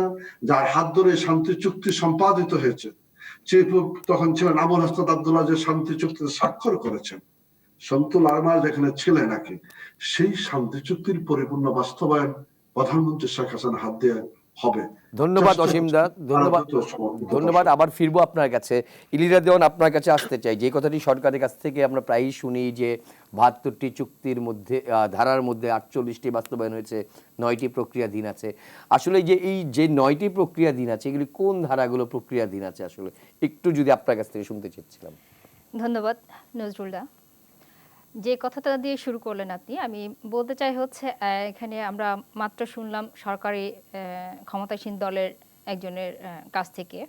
যার হাত ধরে শান্তি চুক্তি সম্পাদিত হয়েছে, চিফ তখন ছিলেন আবুল হাসনাত আব্দুল্লাহ, যে শান্তি চুক্তিতে স্বাক্ষর করেছেন, সন্তুল আরমার যেখানে ছিলেন নাকি, সেই শান্তি চুক্তির পরিপূর্ণ বাস্তবায়ন প্রধানমন্ত্রী শেখ হাসিনার হাত দিয়ে হবে। ধন্যবাদ অসীম দা, ধন্যবাদ। আবার ফিরবো আপনার কাছে। ইলিরা দেওয়ান, আপনার কাছে আসতে চাই। যে কথাটি সরকারের কাছ থেকে আমরা প্রায়ই শুনি যে 72টি চুক্তির মধ্যে ধারার মধ্যে 48টি বাস্তবায়ন হয়েছে, 9টি প্রক্রিয়াধীন আছে। আসলে এই যে 9টি প্রক্রিয়াধীন আছে, এগুলি কোন ধারাগুলো প্রক্রিয়াধীন আছে আসলে একটু যদি আপনার কাছ থেকে শুনতে চাচ্ছিলাম। ধন্যবাদ নজরুল দা, যে কথাটা দিয়ে শুরু করলেন আপনি। আমি বলতে চাই হচ্ছে, এখানে আমরা মাত্র শুনলাম সরকারি ক্ষমতাসীন দলের একজনের কাছ থেকে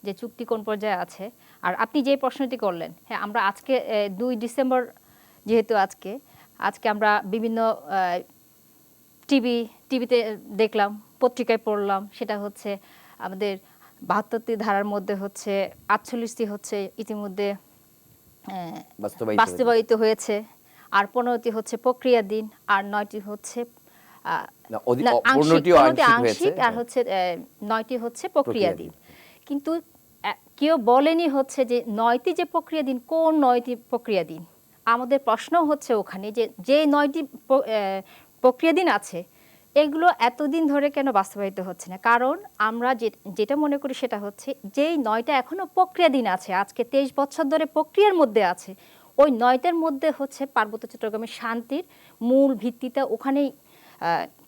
যে চুক্তি কোন পর্যায়ে আছে। আর আপনি যে প্রশ্নটি করলেন, হ্যাঁ, আমরা আজকে 2 ডিসেম্বর, যেহেতু আজকে আমরা বিভিন্ন টিভিতে দেখলাম, পত্রিকায় পড়লাম, সেটা হচ্ছে আমাদের 72টি ধারার মধ্যে হচ্ছে 48টি হচ্ছে ইতিমধ্যে বাস্তবায়িত হয়েছে, আর 15টি হচ্ছে প্রক্রিয়াধীন, আর 9টি হচ্ছে আংশিক, আর হচ্ছে 9টি হচ্ছে প্রক্রিয়াধীন। কিন্তু কেউ বলেনি হচ্ছে যে 9টি যে প্রক্রিয়াধীন, কোন 9টি প্রক্রিয়াধীন। আমাদের প্রশ্ন হচ্ছে ওখানে যে 9টি প্রক্রিয়াধীন আছে, এগুলো এতদিন ধরে কেন বাস্তবায়িত হচ্ছে না? কারণ আমরা যেটা মনে করি সেটা হচ্ছে, যেই 9টা এখনো প্রক্রিয়াধীন আছে, আজকে 23 বছর ধরে প্রক্রিয়ার মধ্যে আছে, ওই 9টার মধ্যে হচ্ছে পার্বত্য চট্টগ্রামের শান্তির মূল ভিত্তিটা ওখানেই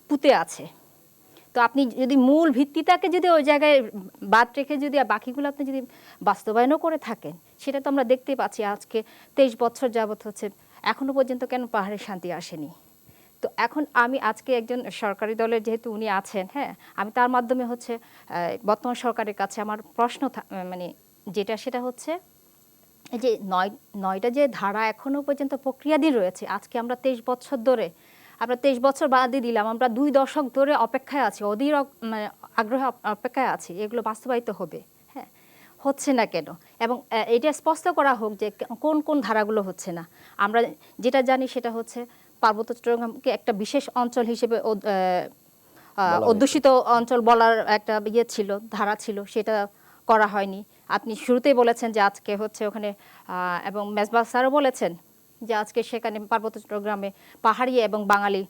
পুঁতে আছে। তো আপনি যদি মূল ভিত্তিটাকে যদি ওই জায়গায় বাদ রেখে যদি বাকিগুলো আপনি যদি বাস্তবায়নও করে থাকেন, সেটা তো আমরা দেখতেই পাচ্ছি আজকে 23 বছর যাবত হচ্ছে, এখনো পর্যন্ত কেন পাহাড়ের শান্তি আসেনি। তো এখন আমি আজকে একজন সরকারি দলের, যেহেতু উনি আছেন, হ্যাঁ, আমি তার মাধ্যমে হচ্ছে বর্তমান সরকারের কাছে আমার প্রশ্ন মানে সেটা হচ্ছে যে 9টা যে ধারা এখনো পর্যন্ত প্রক্রিয়াধীন রয়েছে, আজকে আমরা 23 বছর ধরে, আমরা 23 বছর বাদই দিলাম, আমরা 2 দশক ধরে অপেক্ষায় আছি, অধীর মানে আগ্রহে অপেক্ষায় আছি, এগুলো বাস্তবায়িত হবে, হ্যাঁ, হচ্ছে না কেন? এবং এটা স্পষ্ট করা হোক যে কোন কোন ধারাগুলো হচ্ছে না। আমরা যেটা জানি সেটা হচ্ছে পার্বত্য চট্টগ্রামকে একটা বিশেষ অঞ্চল হিসেবে অধ্যুষিত অঞ্চল বলার একটা ছিল, ধারা ছিল, সেটা করা হয়নি। আপনি শুরুতেই বলেছেন যে আজকে হচ্ছে ওখানে, এবং মেজবাহ স্যারও বলেছেন যে আজকে সেখানে পার্বত্য চট্টগ্রামে পাহাড়ি এবং বাঙালি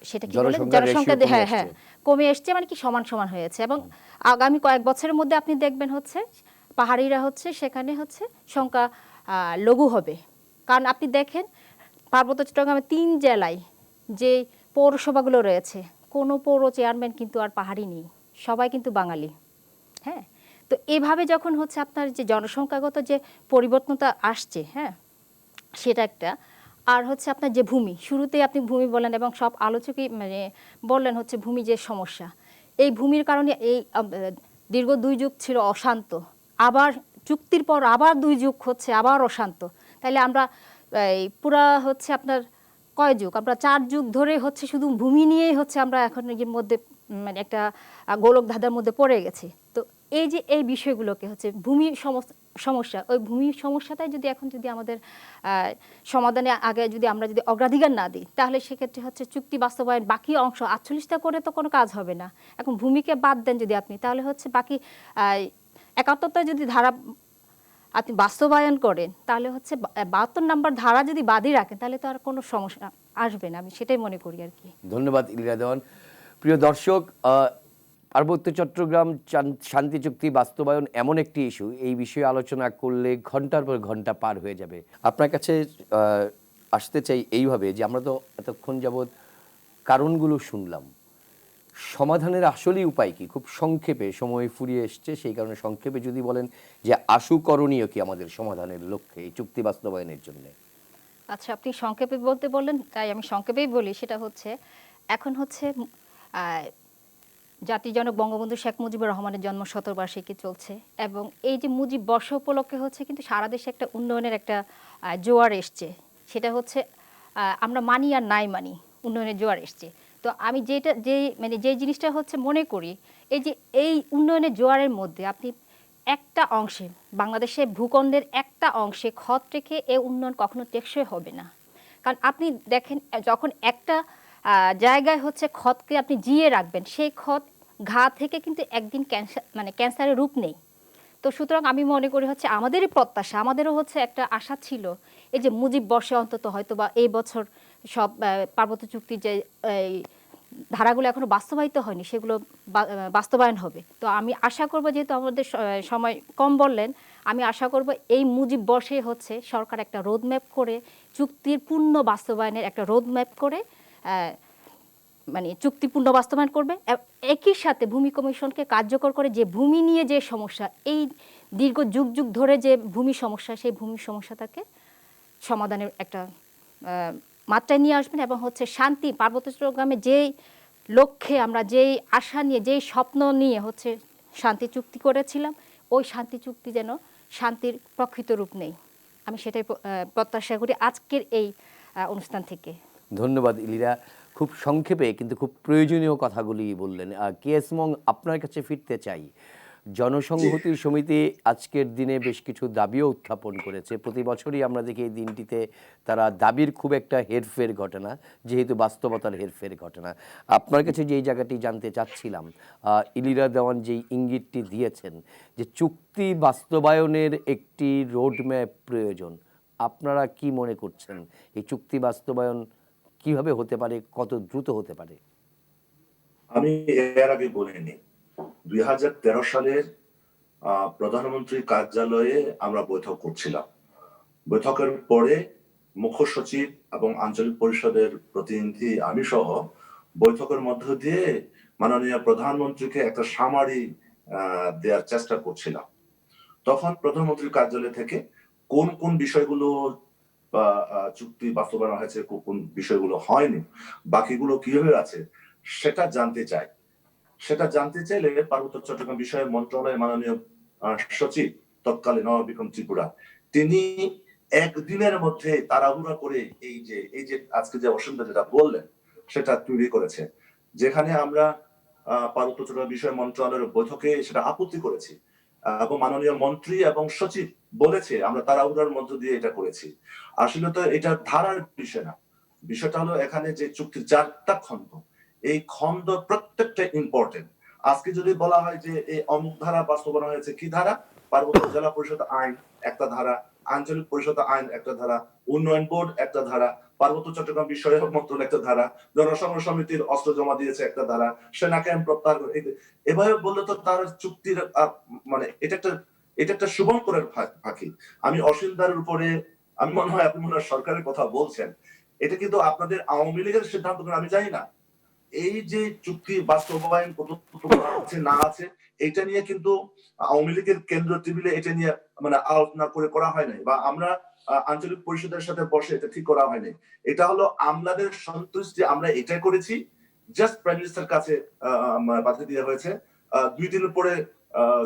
সেটা কি বলে, জনসংখ্যা হ্যাঁ কমে এসছে, মানে কি সমান সমান হয়েছে। এবং আগামী কয়েক বছরের মধ্যে আপনি দেখবেন হচ্ছে পাহাড়িরা হচ্ছে সেখানে হচ্ছে সংখ্যা লঘু হবে। কারণ আপনি দেখেন পার্বত্য চট্টগ্রামে 3 জেলায় যে পৌরসভাগুলো রয়েছে, কোনো পৌর চেয়ারম্যান কিন্তু আর পাহাড়ি নেই, সবাই কিন্তু বাঙালি, হ্যাঁ। তো এভাবে যখন হচ্ছে আপনার যে জনসংখ্যাগত যে পরিবর্তনটা আসছে, হ্যাঁ, সেটা একটা। আর হচ্ছে আপনার যে ভূমি, শুরুতেই আপনি ভূমি বলেন এবং সব আলোচকই মানে বললেন হচ্ছে ভূমি যে সমস্যা, এই ভূমির কারণে এই দীর্ঘ 2 যুগ ছিল অশান্ত, আবার চুক্তির পর আবার 2 যুগ হচ্ছে আবার অশান্ত। তাইলে আমরা পুরা হচ্ছে আপনার কয় যুগ, আমরা 4 যুগ ধরে হচ্ছে শুধু ভূমি নিয়েই হচ্ছে আমরা এখন এর মধ্যে মানে একটা গোলক ধাঁধার মধ্যে পড়ে গেছি। তো এই যে এই বিষয়গুলোকে হচ্ছে ভূমি সমস্যা, ওই ভূমি সমস্যাটাই যদি এখন যদি আমাদের সমাধানে আগে যদি আমরা যদি অগ্রাধিকার না দিই, তাহলে সেক্ষেত্রে হচ্ছে চুক্তি বাস্তবায়ন বাকি অংশ 48টা করে তো কোনো কাজ হবে না। এখন ভূমিকে বাদ দেন যদি আপনি, তাহলে হচ্ছে বাকি 71টা যদি ধারা আপনি বাস্তবায়ন করেন, তাহলে হচ্ছে 72 নম্বর ধারা যদি বাদই রাখেন, তাহলে তো আর কোনো সমস্যা আসবে না, আমি সেটাই মনে করি আর কি। ধন্যবাদ ইলিরা দেওয়ান। প্রিয় দর্শক, পার্বত্য চট্টগ্রাম শান্তি চুক্তি বাস্তবায়ন এমন একটি ইস্যু, এই বিষয়ে আলোচনা করলে ঘন্টার পর ঘন্টা পার হয়ে যাবে। আপনার কাছে আসতে চাই এইভাবে যে আমরা তো এতক্ষণ যাবৎ কারণগুলো শুনলাম, সমাধানের আসলেই উপায় কি? খুব সংক্ষেপে, সময় ফুরিয়ে এসছে, সেই কারণে সংক্ষেপে যদি বলেন যে আশু করণীয় কি আমাদের সমাধানের লক্ষ্যে এই চুক্তি বাস্তবায়নের জন্য? আচ্ছা, আপনি সংক্ষেপে বলতে বললেন, তাই আমি সংক্ষেপেই বলি। সেটা হচ্ছে এখন হচ্ছে জাতির জনক বঙ্গবন্ধু শেখ মুজিবুর রহমানের জন্ম ১৭বার্ষিকী চলছে, এবং এই যে মুজিব বর্ষ উপলক্ষে হচ্ছে কিন্তু সারা দেশে একটা উন্নয়নের একটা জোয়ার এসছে। সেটা হচ্ছে আমরা মানি আর নাই মানি, উন্নয়নের জোয়ার এসছে। তো আমি যে জিনিসটা হচ্ছে মনে করি, এই উন্নয়নের জোয়ারের মধ্যে আপনি একটা অংশে, বাংলাদেশের ভূখণ্ডের একটা অংশে ক্ষত রেখে এই উন্নয়ন কখনো টেকসই হবে না। কারণ আপনি দেখেন, যখন একটা জায়গায় হচ্ছে ক্ষতকে আপনি জিয়ে রাখবেন, সেই ক্ষত ঘা থেকে কিন্তু একদিন ক্যান্সারের রূপ নেই। তো সুতরাং আমি মনে করি হচ্ছে আমাদেরই প্রত্যাশা, আমাদেরও হচ্ছে একটা আশা ছিল, এই যে মুজিব বর্ষে অন্তত হয়তো বা এই বছর সব পার্বত্য চুক্তির যে ধারাগুলো এখনো বাস্তবায়িত হয়নি, সেগুলো বাস্তবায়ন হবে। তো আমি আশা করব, যেহেতু আমাদের সময় কম বললেন, আমি আশা করব এই মুজিব বর্ষে হচ্ছে সরকার একটা রোডম্যাপ করে চুক্তির পূর্ণ বাস্তবায়নের একটা রোডম্যাপ করে চুক্তিপূর্ণ বাস্তবায়ন করবে। একই সাথে ভূমি কমিশনকে কার্যকর করে যে ভূমি নিয়ে যে সমস্যা, এই দীর্ঘ যুগ যুগ ধরে যে ভূমি সমস্যা, সেই ভূমি সমস্যাটাকে সমাধানের একটা মাত্রায় নিয়ে আসবেন, এবং হচ্ছে শান্তি পার্বত্য চট্টগ্রামে যেই লক্ষ্যে আমরা যেই আশা নিয়ে, যেই স্বপ্ন নিয়ে হচ্ছে শান্তি চুক্তি করেছিলাম, ওই শান্তি চুক্তি যেন শান্তির প্রকৃত রূপ নেই, আমি সেটাই প্রত্যাশা করি আজকের এই অনুষ্ঠান থেকে। ধন্যবাদ ইলিরা, খুব সংক্ষেপে কিন্তু খুব প্রয়োজনীয় কথাগুলি বললেন। কেএস মং, আপনার কাছে ফিরতে চাই। জনসংহতি সমিতি আজকের দিনে বেশ কিছু দাবিও উত্থাপন করেছে। প্রতি বছরই আমরা দেখি এই দিনটিতে তারা দাবির খুব একটা হেরফের ঘটে না, যেহেতু বাস্তবতার হেরফের ঘটে না। আপনার কাছে যে এই জায়গাটি জানতে চাচ্ছিলাম, ইলিরা দেওয়ান যেই ইঙ্গিতটি দিয়েছেন যে চুক্তি বাস্তবায়নের একটি রোডম্যাপ প্রয়োজন, আপনারা কি মনে করছেন এই চুক্তি বাস্তবায়ন কিভাবে হতে পারে, কত দ্রুত হতে পারে? আমি এর আগে বলিনি, 2013 সালের প্রধানমন্ত্রীর কার্যালয়ে আমরা বৈঠক করছিলাম। বৈঠকের পরে মুখ্য সচিব এবং আঞ্চলিক পরিষদের প্রতিনিধি আমি সহ বৈঠকের মধ্য দিয়ে মাননীয় প্রধানমন্ত্রীকে একটা সামারি দেওয়ার চেষ্টা করছিলাম। তখন প্রধানমন্ত্রীর কার্যালয় থেকে কোন কোন বিষয়গুলো বা চুক্তি বাস্তবায়ন হয়েছে, কোন বিষয়গুলো হয়নি, বাকিগুলো কিভাবে আছে, সেটা জানতে চাইলে পার্বত্য চট্টগ্রাম বিষয়ে মন্ত্রণালয়ের মাননীয় সচিব তৎকালীন নবাব বিক্রম ত্রিপুরা, তিনি একদিনের মধ্যে তাড়াহুড়া করে এই যে আজকে যে অসুবিধা যেটা বললেন সেটা তৈরি করেছে, যেখানে আমরা পার্বত্য চট্টগ্রাম বিষয় মন্ত্রণালয়ের বৈঠকে সেটা আপত্তি করেছি, এবং মাননীয় মন্ত্রী এবং সচিব বলেছে আমরা তাড়াহুড়ার মধ্য দিয়ে এটা করেছি। আসলে তো এটা ধারার বিষয় না, বিষয়টা হলো এখানে যে চুক্তির 4টা খণ্ড, এই খণ্ড প্রত্যেকটা ইম্পর্টেন্ট। আজকে যদি বলা হয় যে এই অমুক ধারা বাস্তবায়ন হয়েছে, কি ধারা? পার্বত্য জেলা পরিষদ আইন একটা ধারা, আঞ্চলিক পরিষদ আইন একটা ধারা, উন্নয়ন বোর্ড একটা ধারা, পার্বত্য চট্টগ্রাম বিষয়ক মন্ত্রণালয় একটা ধারা, জনসংগ্রাম সমিতির অস্ত্র জমা দিয়েছে একটা ধারা, সেনা ক্যাম্প প্রত্যাহার করে। এভাবে বললে তো তার চুক্তির এটা একটা শুভঙ্করের ফাঁকি। আমি অসীমদারের উপরে, আমি মনে হয় আপনি মনে হয় সরকারের কথা বলছেন, এটা কিন্তু আপনাদের আওয়ামী লীগের সিদ্ধান্ত, আমি জানি না। এই যে চুক্তি বাস্তবায়ন আছে না আছে, এটা নিয়ে কিন্তু আওয়ামী লীগের কেন্দ্র টেবিলে এটা নিয়ে আলোচনা করা হয় নাই, বা আমরা আঞ্চলিক পরিষদের সাথে বসে এটা ঠিক করা হয়নি। এটা হলো আমাদের সন্তুষ্টি, আমরা এটাই করেছি, জাস্ট প্রাইম মিনিস্টার কাছে পাঠিয়ে দেওয়া হয়েছে। 2 দিন পরে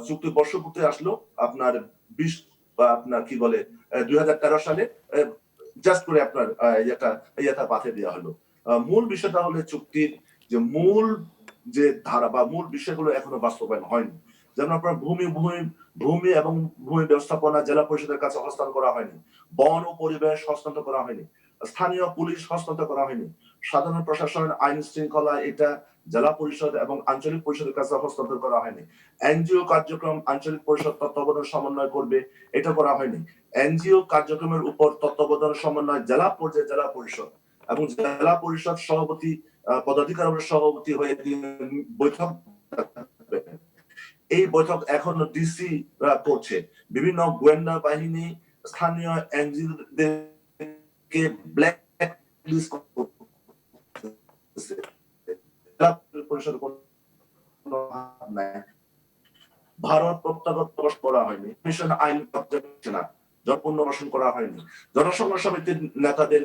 চুক্তি বর্ষপূর্তি আসলো আপনার 20 বা আপনার কি বলে 2013 সালে, জাস্ট করে আপনার এটা পাঠিয়ে দেওয়া হলো। মূল বিষয়টা হলো চুক্তির যে মূল যে ধারা বা মূল বিষয়গুলো এখনো বাস্তবায়ন হয়নি। যেমন আপনার ভূমি এবং ভূমি ব্যবস্থাপনা জেলা পরিষদের কাছে হস্তান্তর করা হয়নি, বন ও পরিবেশ হস্তান্তর করা হয়নি, স্থানীয় পুলিশ হস্তান্তর করা হয়নি, সাধারণ প্রশাসন আইন শৃঙ্খলা এটা জেলা পরিষদ এবং আঞ্চলিক পরিষদের কাছে হস্তান্তর করা হয়নি। এনজিও কার্যক্রম আঞ্চলিক পরিষদ তত্ত্বাবধান সমন্বয় করবে, এটা করা হয়নি। এনজিও কার্যক্রমের উপর তত্ত্বাবধান সমন্বয় জেলা পর্যায়ে জেলা পরিষদ এবং জেলা পরিষদ সভাপতি পদাধিকার সভাপতি হয়ে বৈঠক, এই বৈঠক এখন ডিসি করছে। বিভিন্ন গোয়েন্দা বাহিনী স্থানীয় এনজিওদেরকে ব্ল্যাক লিস্ট করছে। পরিষদ ভারত প্রত্যাগত করা হয়নি, মিশন আইন না, পুনর্বাসন করা হয়নি। জনসংঘ সমিতির নেতাদের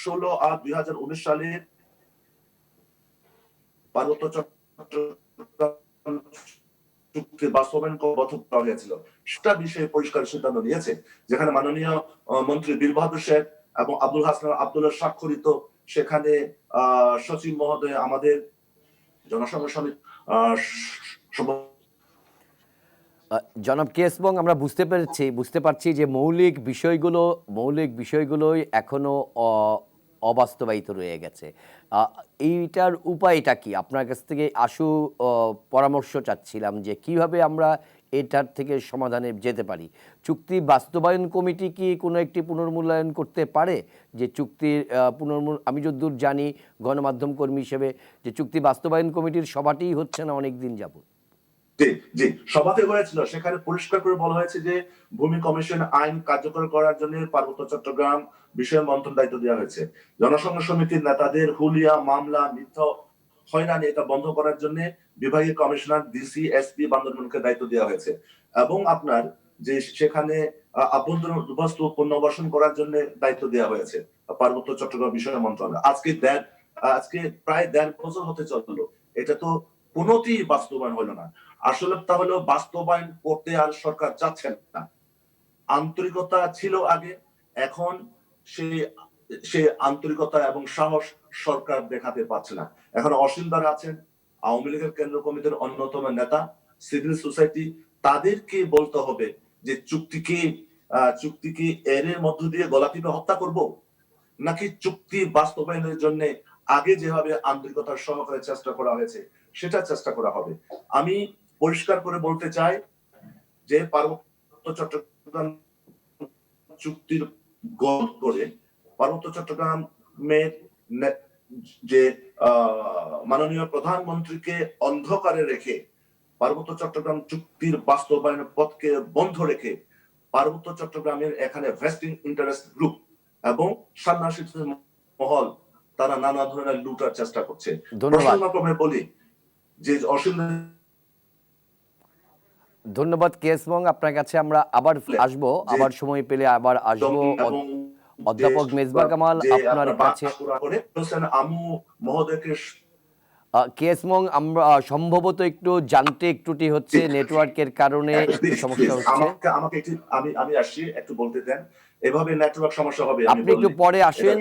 16/8/2019 সালে পার্বত্য চট্টগ্রাম চুক্তি বাস্তবায়ন বৈঠক করা হয়েছিল। সেটা বিষয়ে পরিষ্কার সিদ্ধান্ত নিয়েছে, যেখানে মাননীয় মন্ত্রী বীর বাহাদুর শেখ এবং আব্দুল হাসান আব্দুল্লাহ স্বাক্ষরিত। সেখানে সচিব মহোদয় আমাদের জনসংঘ সমিতি জনাব কেস এবং আমরা বুঝতে পারছি যে মৌলিক বিষয়গুলোই এখনো অবাস্তবায়িত রয়ে গেছে। এইটার উপায়টা কি? আপনার কাছ থেকে পরামর্শ চাচ্ছিলাম যে কিভাবে আমরা এটার থেকে সমাধানে যেতে পারি। চুক্তি বাস্তবায়ন কমিটি কি কোনো একটি পুনর্মূল্যায়ন করতে পারে? যে চুক্তির আমি যতদূর জানি গণমাধ্যম কর্মী হিসেবে যে চুক্তি বাস্তবায়ন কমিটির সভাটিই হচ্ছে না অনেক দিন যাবত। জি, সভাতে হয়েছিল, সেখানে পরিষ্কার করে বলা হয়েছে যে ভূমি কমিশন আইন কার্যকর করার জন্য পার্বত্য চট্টগ্রাম বিষয়ে মন্ত্রণ দায়িত্ব দেওয়া হয়েছে। জনসংঘ সমিতির নেতাদের হুলিয়া মামলা মিথ্যা হয়রানি এটা বন্ধ করার জন্য বিভাগীয় কমিশনার ডিসি এসপি বান্দরবানকে দায়িত্ব দেওয়া হয়েছে এবং আপনার যে সেখানে আভ্যন্তরীণ বস্তু পুনর্বাসন করার জন্য দায়িত্ব দেওয়া হয়েছে পার্বত্য চট্টগ্রাম বিষয়ে মন্ত্রণালয়। আজকে প্রায় 1.5 বছর হতে চললো, এটা তো কোনোটি বাস্তবায়ন হলো না। আসলে তাহলে বাস্তবায়ন করতে আর সরকার চাচ্ছেন না। আন্তরিকতা ছিল আগে, এখন সেই আন্তরিকতা এবং সাহস সরকার দেখাতে পারছে না। এখন অসীমদার আছেন, আওয়ামী লীগের কেন্দ্র কমিটির অন্যতম নেতা, সিভিল সোসাইটি, তাদেরকে বলতে হবে যে চুক্তি কি এর মধ্য দিয়ে গলা টিপে হত্যা করব, নাকি চুক্তি বাস্তবায়নের জন্য আগে যেভাবে আন্তরিকতার সহকারে চেষ্টা করা হয়েছে সেটা চেষ্টা করা হবে। আমি পরিষ্কার করে বলতে চাই যে পার্বত্য চট্টগ্রাম চুক্তির গোল করে পার্বত্য চট্টগ্রামের যে মাননীয় প্রধানমন্ত্রীকে অন্ধকারে রেখে পার্বত্য চট্টগ্রাম চুক্তির বাস্তবায়নের পথকে বন্ধ রেখে পার্বত্য চট্টগ্রামের এখানে ভেস্টিং ইন্টারেস্ট গ্রুপ এবং সন্ন্যাসী মহল তারা নানা ধরনের লুটার চেষ্টা করছে। বলি যে ধন্যবাদ কেস এবং আপনার কাছে আমরা আবার আসবো, আবার সময় পেলে আবার আসবো। অধ্যাপক মেজবা কামাল আপনার কাছে কেস এবং আমরা সম্ভবত একটু জানতে একটুটি হচ্ছে নেটওয়ার্কের কারণে একটু সমস্যা হচ্ছে। আমি আসছি, একটু বলতে দেন, এভাবে নেটওয়ার্ক সমস্যা হবে। আপনি একটু পরে আসেন,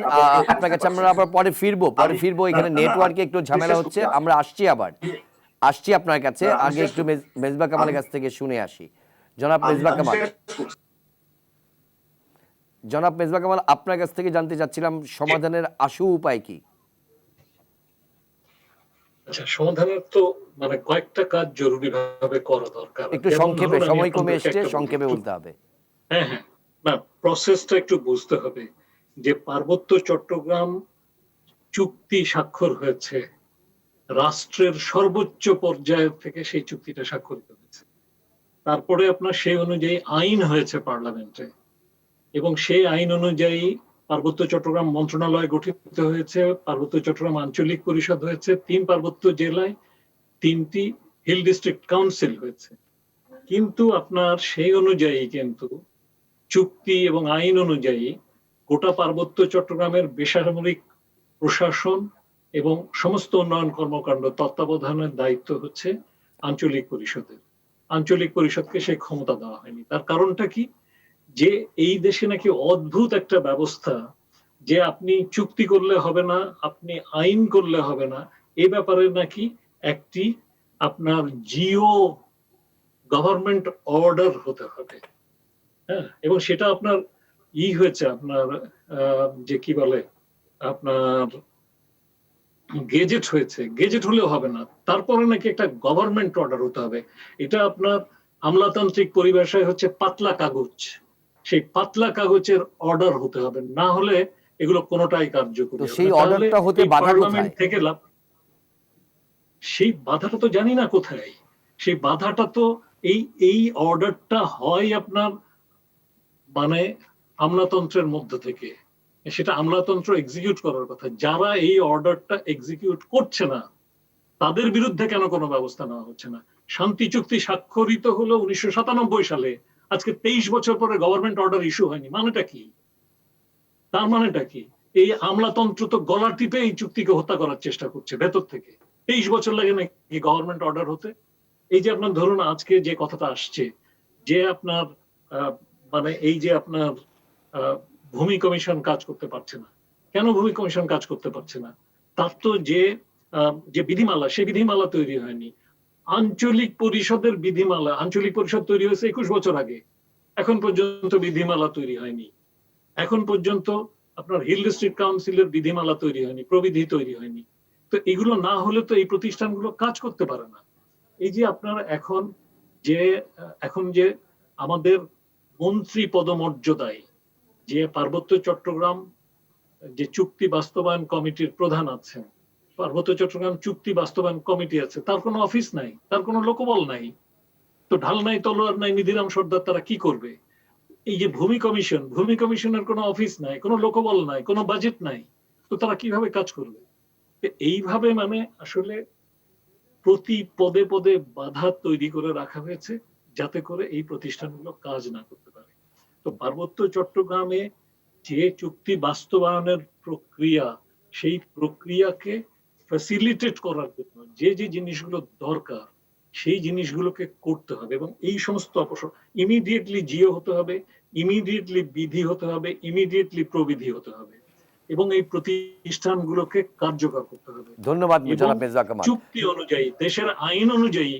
আপনার কাছে আমরা আবার পরে ফিরবো। এখানে নেটওয়ার্কে একটু ঝামেলা হচ্ছে, আমরা আসছি আপনার কাছে। আগে একটু মেজবা কামালের কাছ থেকে শুনে আসি। জনাব মেজবা কামাল আপনার কাছ থেকে জানতে চাচ্ছিলাম সমাধানের আশু উপায় কি? আচ্ছা, সমাধানের তো মানে কয়েকটা কাজ জরুরি ভাবে করা দরকার। একটু সংক্ষেপে, সময় কমে এসছে, সংক্ষেপে বলতে হবে। হ্যাঁ, না, প্রসেসটা একটু বুঝতে হবে যে পার্বত্য চট্টগ্রাম চুক্তি স্বাক্ষর হয়েছে রাষ্ট্রের সর্বোচ্চ পর্যায় থেকে, সেই চুক্তিটা স্বাক্ষরিত হয়েছে। তারপরে আপনার সেই অনুযায়ী আইন হয়েছে পার্লামেন্টে এবং সেই আইন অনুযায়ী পার্বত্য চট্টগ্রাম মন্ত্রণালয় গঠিত হয়েছে, পার্বত্য চট্টগ্রাম আঞ্চলিক পরিষদ হয়েছে, 3 পার্বত্য জেলায় 3টি হিল ডিস্ট্রিক্ট কাউন্সিল হয়েছে। কিন্তু আপনার সেই অনুযায়ী কিন্তু চুক্তি এবং আইন অনুযায়ী গোটা পার্বত্য চট্টগ্রামের বেসামরিক প্রশাসন এবং সমস্ত উন্নয়ন কর্মকাণ্ড তত্ত্বাবধানের দায়িত্ব হচ্ছে আঞ্চলিক পরিষদের। আঞ্চলিক পরিষদকে সেই ক্ষমতা দেওয়া হয়নি। তার কারণটা কি? যে এই দেশে নাকি অদ্ভুত একটা ব্যবস্থা যে আপনি চুক্তি করলে হবে না, আপনি আইন করলে হবে না, এ ব্যাপারে নাকি একটি আপনার জিও গভর্নমেন্ট অর্ডার হতে হবে। হ্যাঁ, এবং সেটা আপনার হয়েছে আপনার যে কি বলে আপনার গেজেট হয়েছে, গেজেট হলেও হবে না, তারপরে নাকি একটা গভর্নমেন্ট অর্ডার হতে হবে। এটা আপনার আমলাতান্ত্রিক পরিভাষায় হচ্ছে পাতলা কাগজ। সেই পাতলা কাগজের অর্ডার হতে হবে, না হলে এগুলো কোনোটাই কার্যকরী তো হবে সেই না। তাহলে অর্ডারটা হতে এই বাধা পার্লামেন্ট কোথায়? থেকে লাভ, সেই বাধাটা তো জানি না কোথায়। সেই বাধাটা তো এই অর্ডারটা হয় আপনার মানে আমলাতন্ত্রের মধ্য থেকে, সেটা আমলাতন্ত্র এক্সিকিউট করার কথা। যারা এই অর্ডারটা এক্সিকিউট করছে না তাদের বিরুদ্ধে কেন কোনো ব্যবস্থা নেওয়া হচ্ছে না? শান্তি চুক্তি স্বাক্ষরিত হলো 1997 সালে, আজকে 23 বছর পরে গভর্নমেন্ট অর্ডার ইস্যু হয়নি, মানেটা কি? তার মানেটা কি? এই আমলাতন্ত্র তো গলা টিপে এই চুক্তিকে হত্যা করার চেষ্টা করছে ভেতর থেকে। 23 বছর লাগে নাকি গভর্নমেন্ট অর্ডার হতে? এই যে আপনার ধরুন আজকে যে কথাটা আসছে যে আপনার মানে এই যে আপনার ভূমি কমিশন কাজ করতে পারছে না, কেন ভূমি কমিশন কাজ করতে পারছে না? তার তো যে বিধিমালা, সে বিধিমালা তৈরি হয়নি। আঞ্চলিক পরিষদের বিধিমালা, আঞ্চলিক পরিষদ তৈরি হয়েছে 21 বছর আগে, এখন পর্যন্ত বিধিমালা তৈরি হয়নি। এখন পর্যন্ত আপনার হিল ডিস্ট্রিক্ট কাউন্সিলের বিধিমালা তৈরি হয়নি, প্রবিধি তৈরি হয়নি। তো এগুলো না হলে তো এই প্রতিষ্ঠানগুলো কাজ করতে পারে না। এই যে আপনার এখন যে আমাদের মন্ত্রী পদমর্যাদায় যে পার্বত্য চট্টগ্রাম যে চুক্তি বাস্তবায়ন কমিটির প্রধান আছেন, পার্বত্য চট্টগ্রাম চুক্তি বাস্তবায়ন কমিটি আছে, তার কোনো অফিস নাই, তার কোনো লোকবল নাই। তো ঢাল নাই, তলোয়ার নাই, নিধিরাম সর্দার, তারা কি করবে? এই যে ভূমি কমিশনের কোনো অফিস নাই, কোনো লোকবল নাই, কোনো বাজেট নাই, তো তারা কিভাবে কাজ করবে? এইভাবে মানে আসলে প্রতি পদে পদে বাধা তৈরি করে রাখা হয়েছে যাতে করে এই প্রতিষ্ঠানগুলো কাজ না করতে পারে। তো পার্বত্য চট্টগ্রামে যে চুক্তি বাস্তবায়নের প্রক্রিয়া, সেই প্রক্রিয়াকে ফ্যাসিলিটেট করার জন্য যে যে জিনিসগুলো দরকার সেই জিনিসগুলোকে করতে হবে, এবং এই সমস্ত ইমিডিয়েটলি জিও হতে হবে, ইমিডিয়েটলি বিধি হতে হবে, ইমিডিয়েটলি প্রবিধি হতে হবে, এবং এই প্রতিষ্ঠানগুলোকে কার্যকর করতে হবে। ধন্যবাদ এবং জনাব মেজবা কামাল। চুক্তি অনুযায়ী, দেশের আইন অনুযায়ী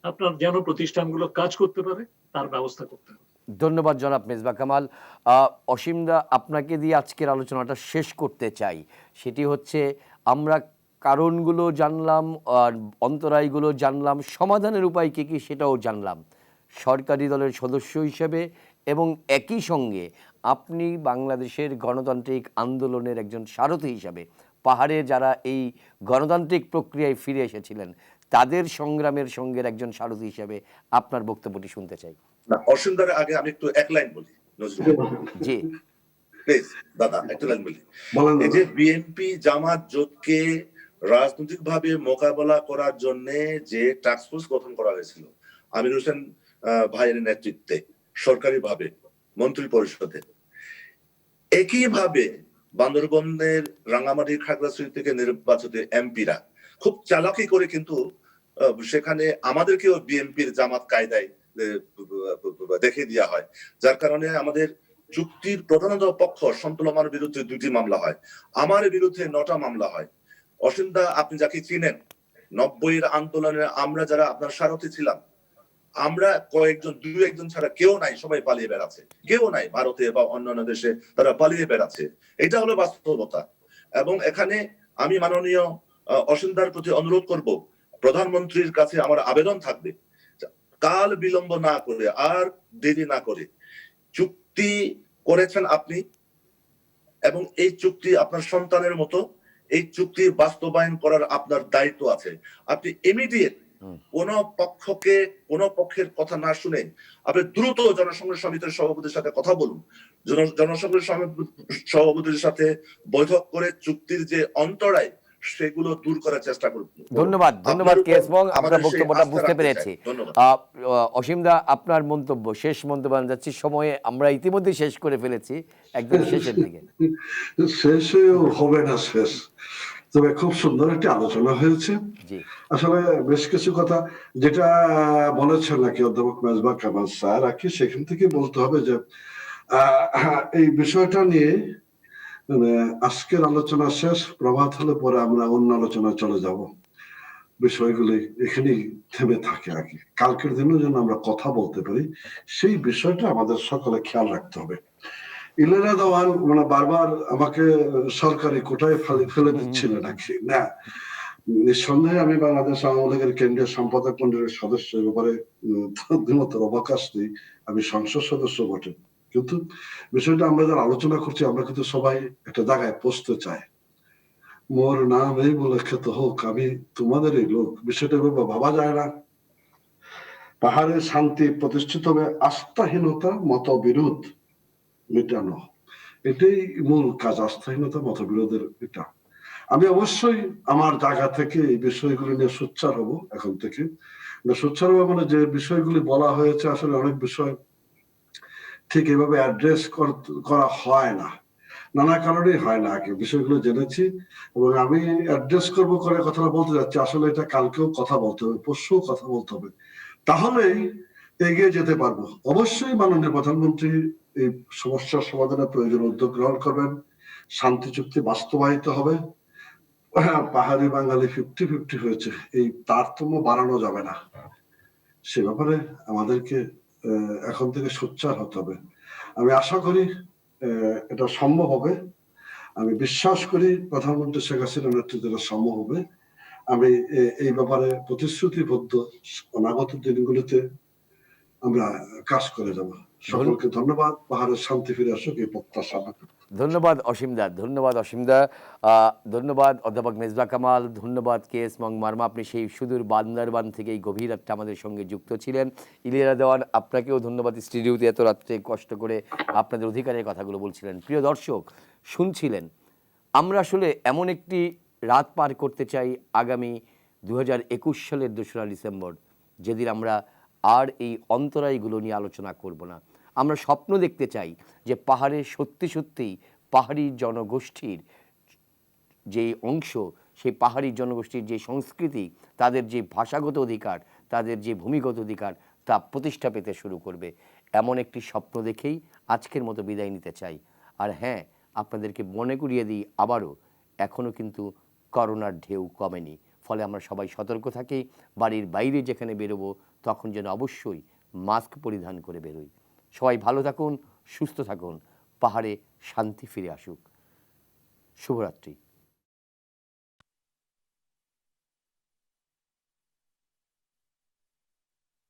আপনার যেন প্রতিষ্ঠানগুলো কাজ করতে পারে তার ব্যবস্থা করতে হবে। ধন্যবাদ জনাব মেজবা কামাল। অসীমদা, আপনাকে দিয়ে আজকের আলোচনাটা শেষ করতে চাই। সেটি হচ্ছে আমরা কারণগুলো জানলাম, আর অন্তরায়গুলো জানলাম, সমাধানের উপায় কী কী সেটাও জানলাম সরকারি দলের সদস্য হিসেবে, এবং একই সঙ্গে আপনি বাংলাদেশের গণতান্ত্রিক আন্দোলনের একজন সারথি হিসাবে পাহাড়ে যারা এই গণতান্ত্রিক প্রক্রিয়ায় ফিরে এসেছিলেন তাদের সংগ্রামের সঙ্গে একজন সারথি হিসাবে আপনার বক্তব্যটি শুনতে চাই। না, অসীমদার আগে আমি একটু এক লাইন বলি নজরুল। জি প্লিজ দাদা একটু লাইন বলি। বলেন এই যে বিএনপি জামাত জোটকে রাজনৈতিকভাবে মোকাবেলা করার জন্য যে টাস্ক ফোর্স গঠন করা হয়েছিল আমির হোসেন ভাইয়ের নেতৃত্বে সরকারিভাবে মন্ত্রী পরিষদে, একইভাবে বান্দরবনের রাঙামাটি খাগড়াছড়ি থেকে নির্বাচিত এমপিরা খুব চালাকি করে কিন্তু সেখানে আমাদেরকেও বিএনপির জামাত কায়দায় দেখে দেওয়া হয়, যার কারণে আমাদের চুক্তির প্রধানত পক্ষ সন্তলমার বিরুদ্ধে 2টি মামলা হয়, আমার বিরুদ্ধে 9টা মামলা হয়। অসীমদা, আপনি যাকে চিনেন, 90-এর আন্দোলনে আমরা যারা আপনার সারথি ছিলাম, আমরা কয়েকজন, 2-1 ছাড়া কেউ নাই, সবাই পালিয়ে বেড়াচ্ছে, কেউ নাই ভারতে বা অন্যান্য দেশে, তারা পালিয়ে বেড়াচ্ছে। এটা হলো বাস্তবতা। এবং এখানে আমি মাননীয় অসীমদার প্রতি অনুরোধ করব, প্রধানমন্ত্রীর কাছে আমার আবেদন থাকবে, কাল বিলম্ব না করে আর দেরি না করে চুক্তি করেছেন আপনি, এবং এই চুক্তি আপনার সন্তানের মতো, এই চুক্তি বাস্তবায়ন করার আপনার দায়িত্ব আছে। আপনি ইমিডিয়েট কোন পক্ষের কথা না শুনে আপনি দ্রুত জনসংযোগ সমিতির সভাপতির সাথে কথা বলুন, জনসংযোগ সভাপতির সাথে বৈঠক করে চুক্তির যে অন্তরায় সেগুলো দূর করার চেষ্টা করুন। ধন্যবাদ কেসমং, আপনার বক্তব্যটা বুঝতে পেরেছি। অসীমদা, আপনার মন্তব্য, শেষ মন্তব্য যাচ্ছি, সময়ে আমরা ইতিমধ্যে শেষ করে ফেলেছি, একদম শেষের দিকে। শেষ হবে না শেষ, তবে খুব সুন্দর একটি আলোচনা হয়েছে। আসলে বেশ কিছু কথা যেটা বলেছেন নাকি অধ্যাপক মেজবা কামাল স্যার, আর কি সেখান থেকে বলতে হবে যে এই বিষয়টা নিয়ে আজকের আলোচনা শেষ, প্রভাত হলে পরে আমরা অন্য আলোচনা চলে যাব। বিষয়গুলি এখানেই থেমে থাকে আর কি। কালকের দিনও যেন আমরা কথা বলতে পারি, সেই বিষয়টা আমাদের সকলে খেয়াল রাখতে হবে। ইলেনা দেওয়ান মানে বারবার আমাকে সরকারি কোটায় ফেলে দিচ্ছিল নাকি, না, নিঃসন্দেহে আমি বাংলাদেশ আওয়ামী লীগের কেন্দ্রীয় সম্পাদক মন্ডলীর সদস্য, এ ব্যাপারে দ্বিমতের অবকাশ নেই। আমি সংসদ সদস্য বটে, কিন্তু বিষয়টা আমরা যারা আলোচনা করছি আমরা কিন্তু সবাই একটা জায়গায় পৌঁছতে চাই। মোর নাম এই বলে খেত হোক, আমি তোমাদেরই লোক, বিষয়টা ভাবা যায় না। পাহাড়ে শান্তি প্রতিষ্ঠিত হবে, আস্থাহীনতা মতবিরোধ মেটানো, এটাই মূল কাজ। আস্থাহীনতা মতবিরোধের এটা আমি অবশ্যই আমার জায়গা থেকে এই বিষয়গুলি নিয়ে সোচ্চার হব এখন থেকে। সোচ্চার হবো মানে যে বিষয়গুলি বলা হয়েছে আসলে অনেক বিষয় ঠিক এভাবে অ্যাড্রেস করা হয় না, নানা কারণেই হয় না। আগে বিষয়গুলো জেনেছি এবং আমি অ্যাড্রেস করবো করে কথাটা বলতে যাচ্ছি, আসলে এটা কালকেও কথা বলতে হবে, পরশুও কথা বলতে হবে, তাহলেই এগিয়ে যেতে পারবো। অবশ্যই মাননীয় প্রধানমন্ত্রী এই সমস্যার সমাধানের প্রয়োজন উদ্যোগ গ্রহণ করবেন, শান্তি চুক্তি বাস্তবায়িত হবে। পাহাড়ি বাঙালি 50-50 হয়েছে, এই তারতম্য বাড়ানো যাবে না, সে ব্যাপারে আমাদেরকে এখন থেকে সোচ্চার হতে হবে। আমি আশা করি এটা সম্ভব হবে, আমি বিশ্বাস করি প্রধানমন্ত্রী শেখ হাসিনার নেতৃত্বে সম্ভব হবে। আমি এই ব্যাপারে প্রতিশ্রুতিবদ্ধ, অনাগত দিনগুলিতে আমরা কাজ করে যাব। সকলকে ধন্যবাদ। পাহাড়ের শান্তি ফিরে আসুক এই প্রত্যাশা। ধন্যবাদ অসীমদা, ধন্যবাদ অসীমদা, ধন্যবাদ অধ্যাপক মেজবা কামাল, ধন্যবাদ KS মংমারমা, আপনি সেই সুদূর বান্দরবান থেকে এই গভীর রাতটা আমাদের সঙ্গে যুক্ত ছিলেন। ইলিয়ানা দেওয়ান, আপনাকেও ধন্যবাদ, স্টুডিওতে এত রাত্রে কষ্ট করে আপনাদের অধিকারের কথাগুলো বলছিলেন। প্রিয় দর্শক শুনছিলেন, আমরা আসলে এমন একটি রাত পার করতে চাই আগামী 2021 সালের 2রা ডিসেম্বর, যেদিন আমরা আর এই অন্তরায়গুলো নিয়ে আলোচনা করব না। আমরা স্বপ্ন দেখতে চাই যে পাহাড়ে সত্যি সত্যিই পাহাড়ি জনগোষ্ঠীর যে অংশ, সেই পাহাড়ি জনগোষ্ঠীর যে সংস্কৃতি, তাদের যে ভাষাগত অধিকার, তাদের যে ভূমিগত অধিকার, তা প্রতিষ্ঠা পেতে শুরু করবে। এমন একটি স্বপ্ন দেখেই আজকের মতো বিদায় নিতে চাই। আর হ্যাঁ, আপনাদেরকে মনে করিয়ে দিই আবারও, এখনও কিন্তু করোনার ঢেউ কমেনি, ফলে আমরা সবাই সতর্ক থাকি। বাড়ির বাইরে যেখানে বেরোবো তখন যেন অবশ্যই মাস্ক পরিধান করে বেরোই। সবাই ভালো থাকুন, সুস্থ থাকুন, পাহাড়ে শান্তি ফিরে আসুক। শুভরাত্রি।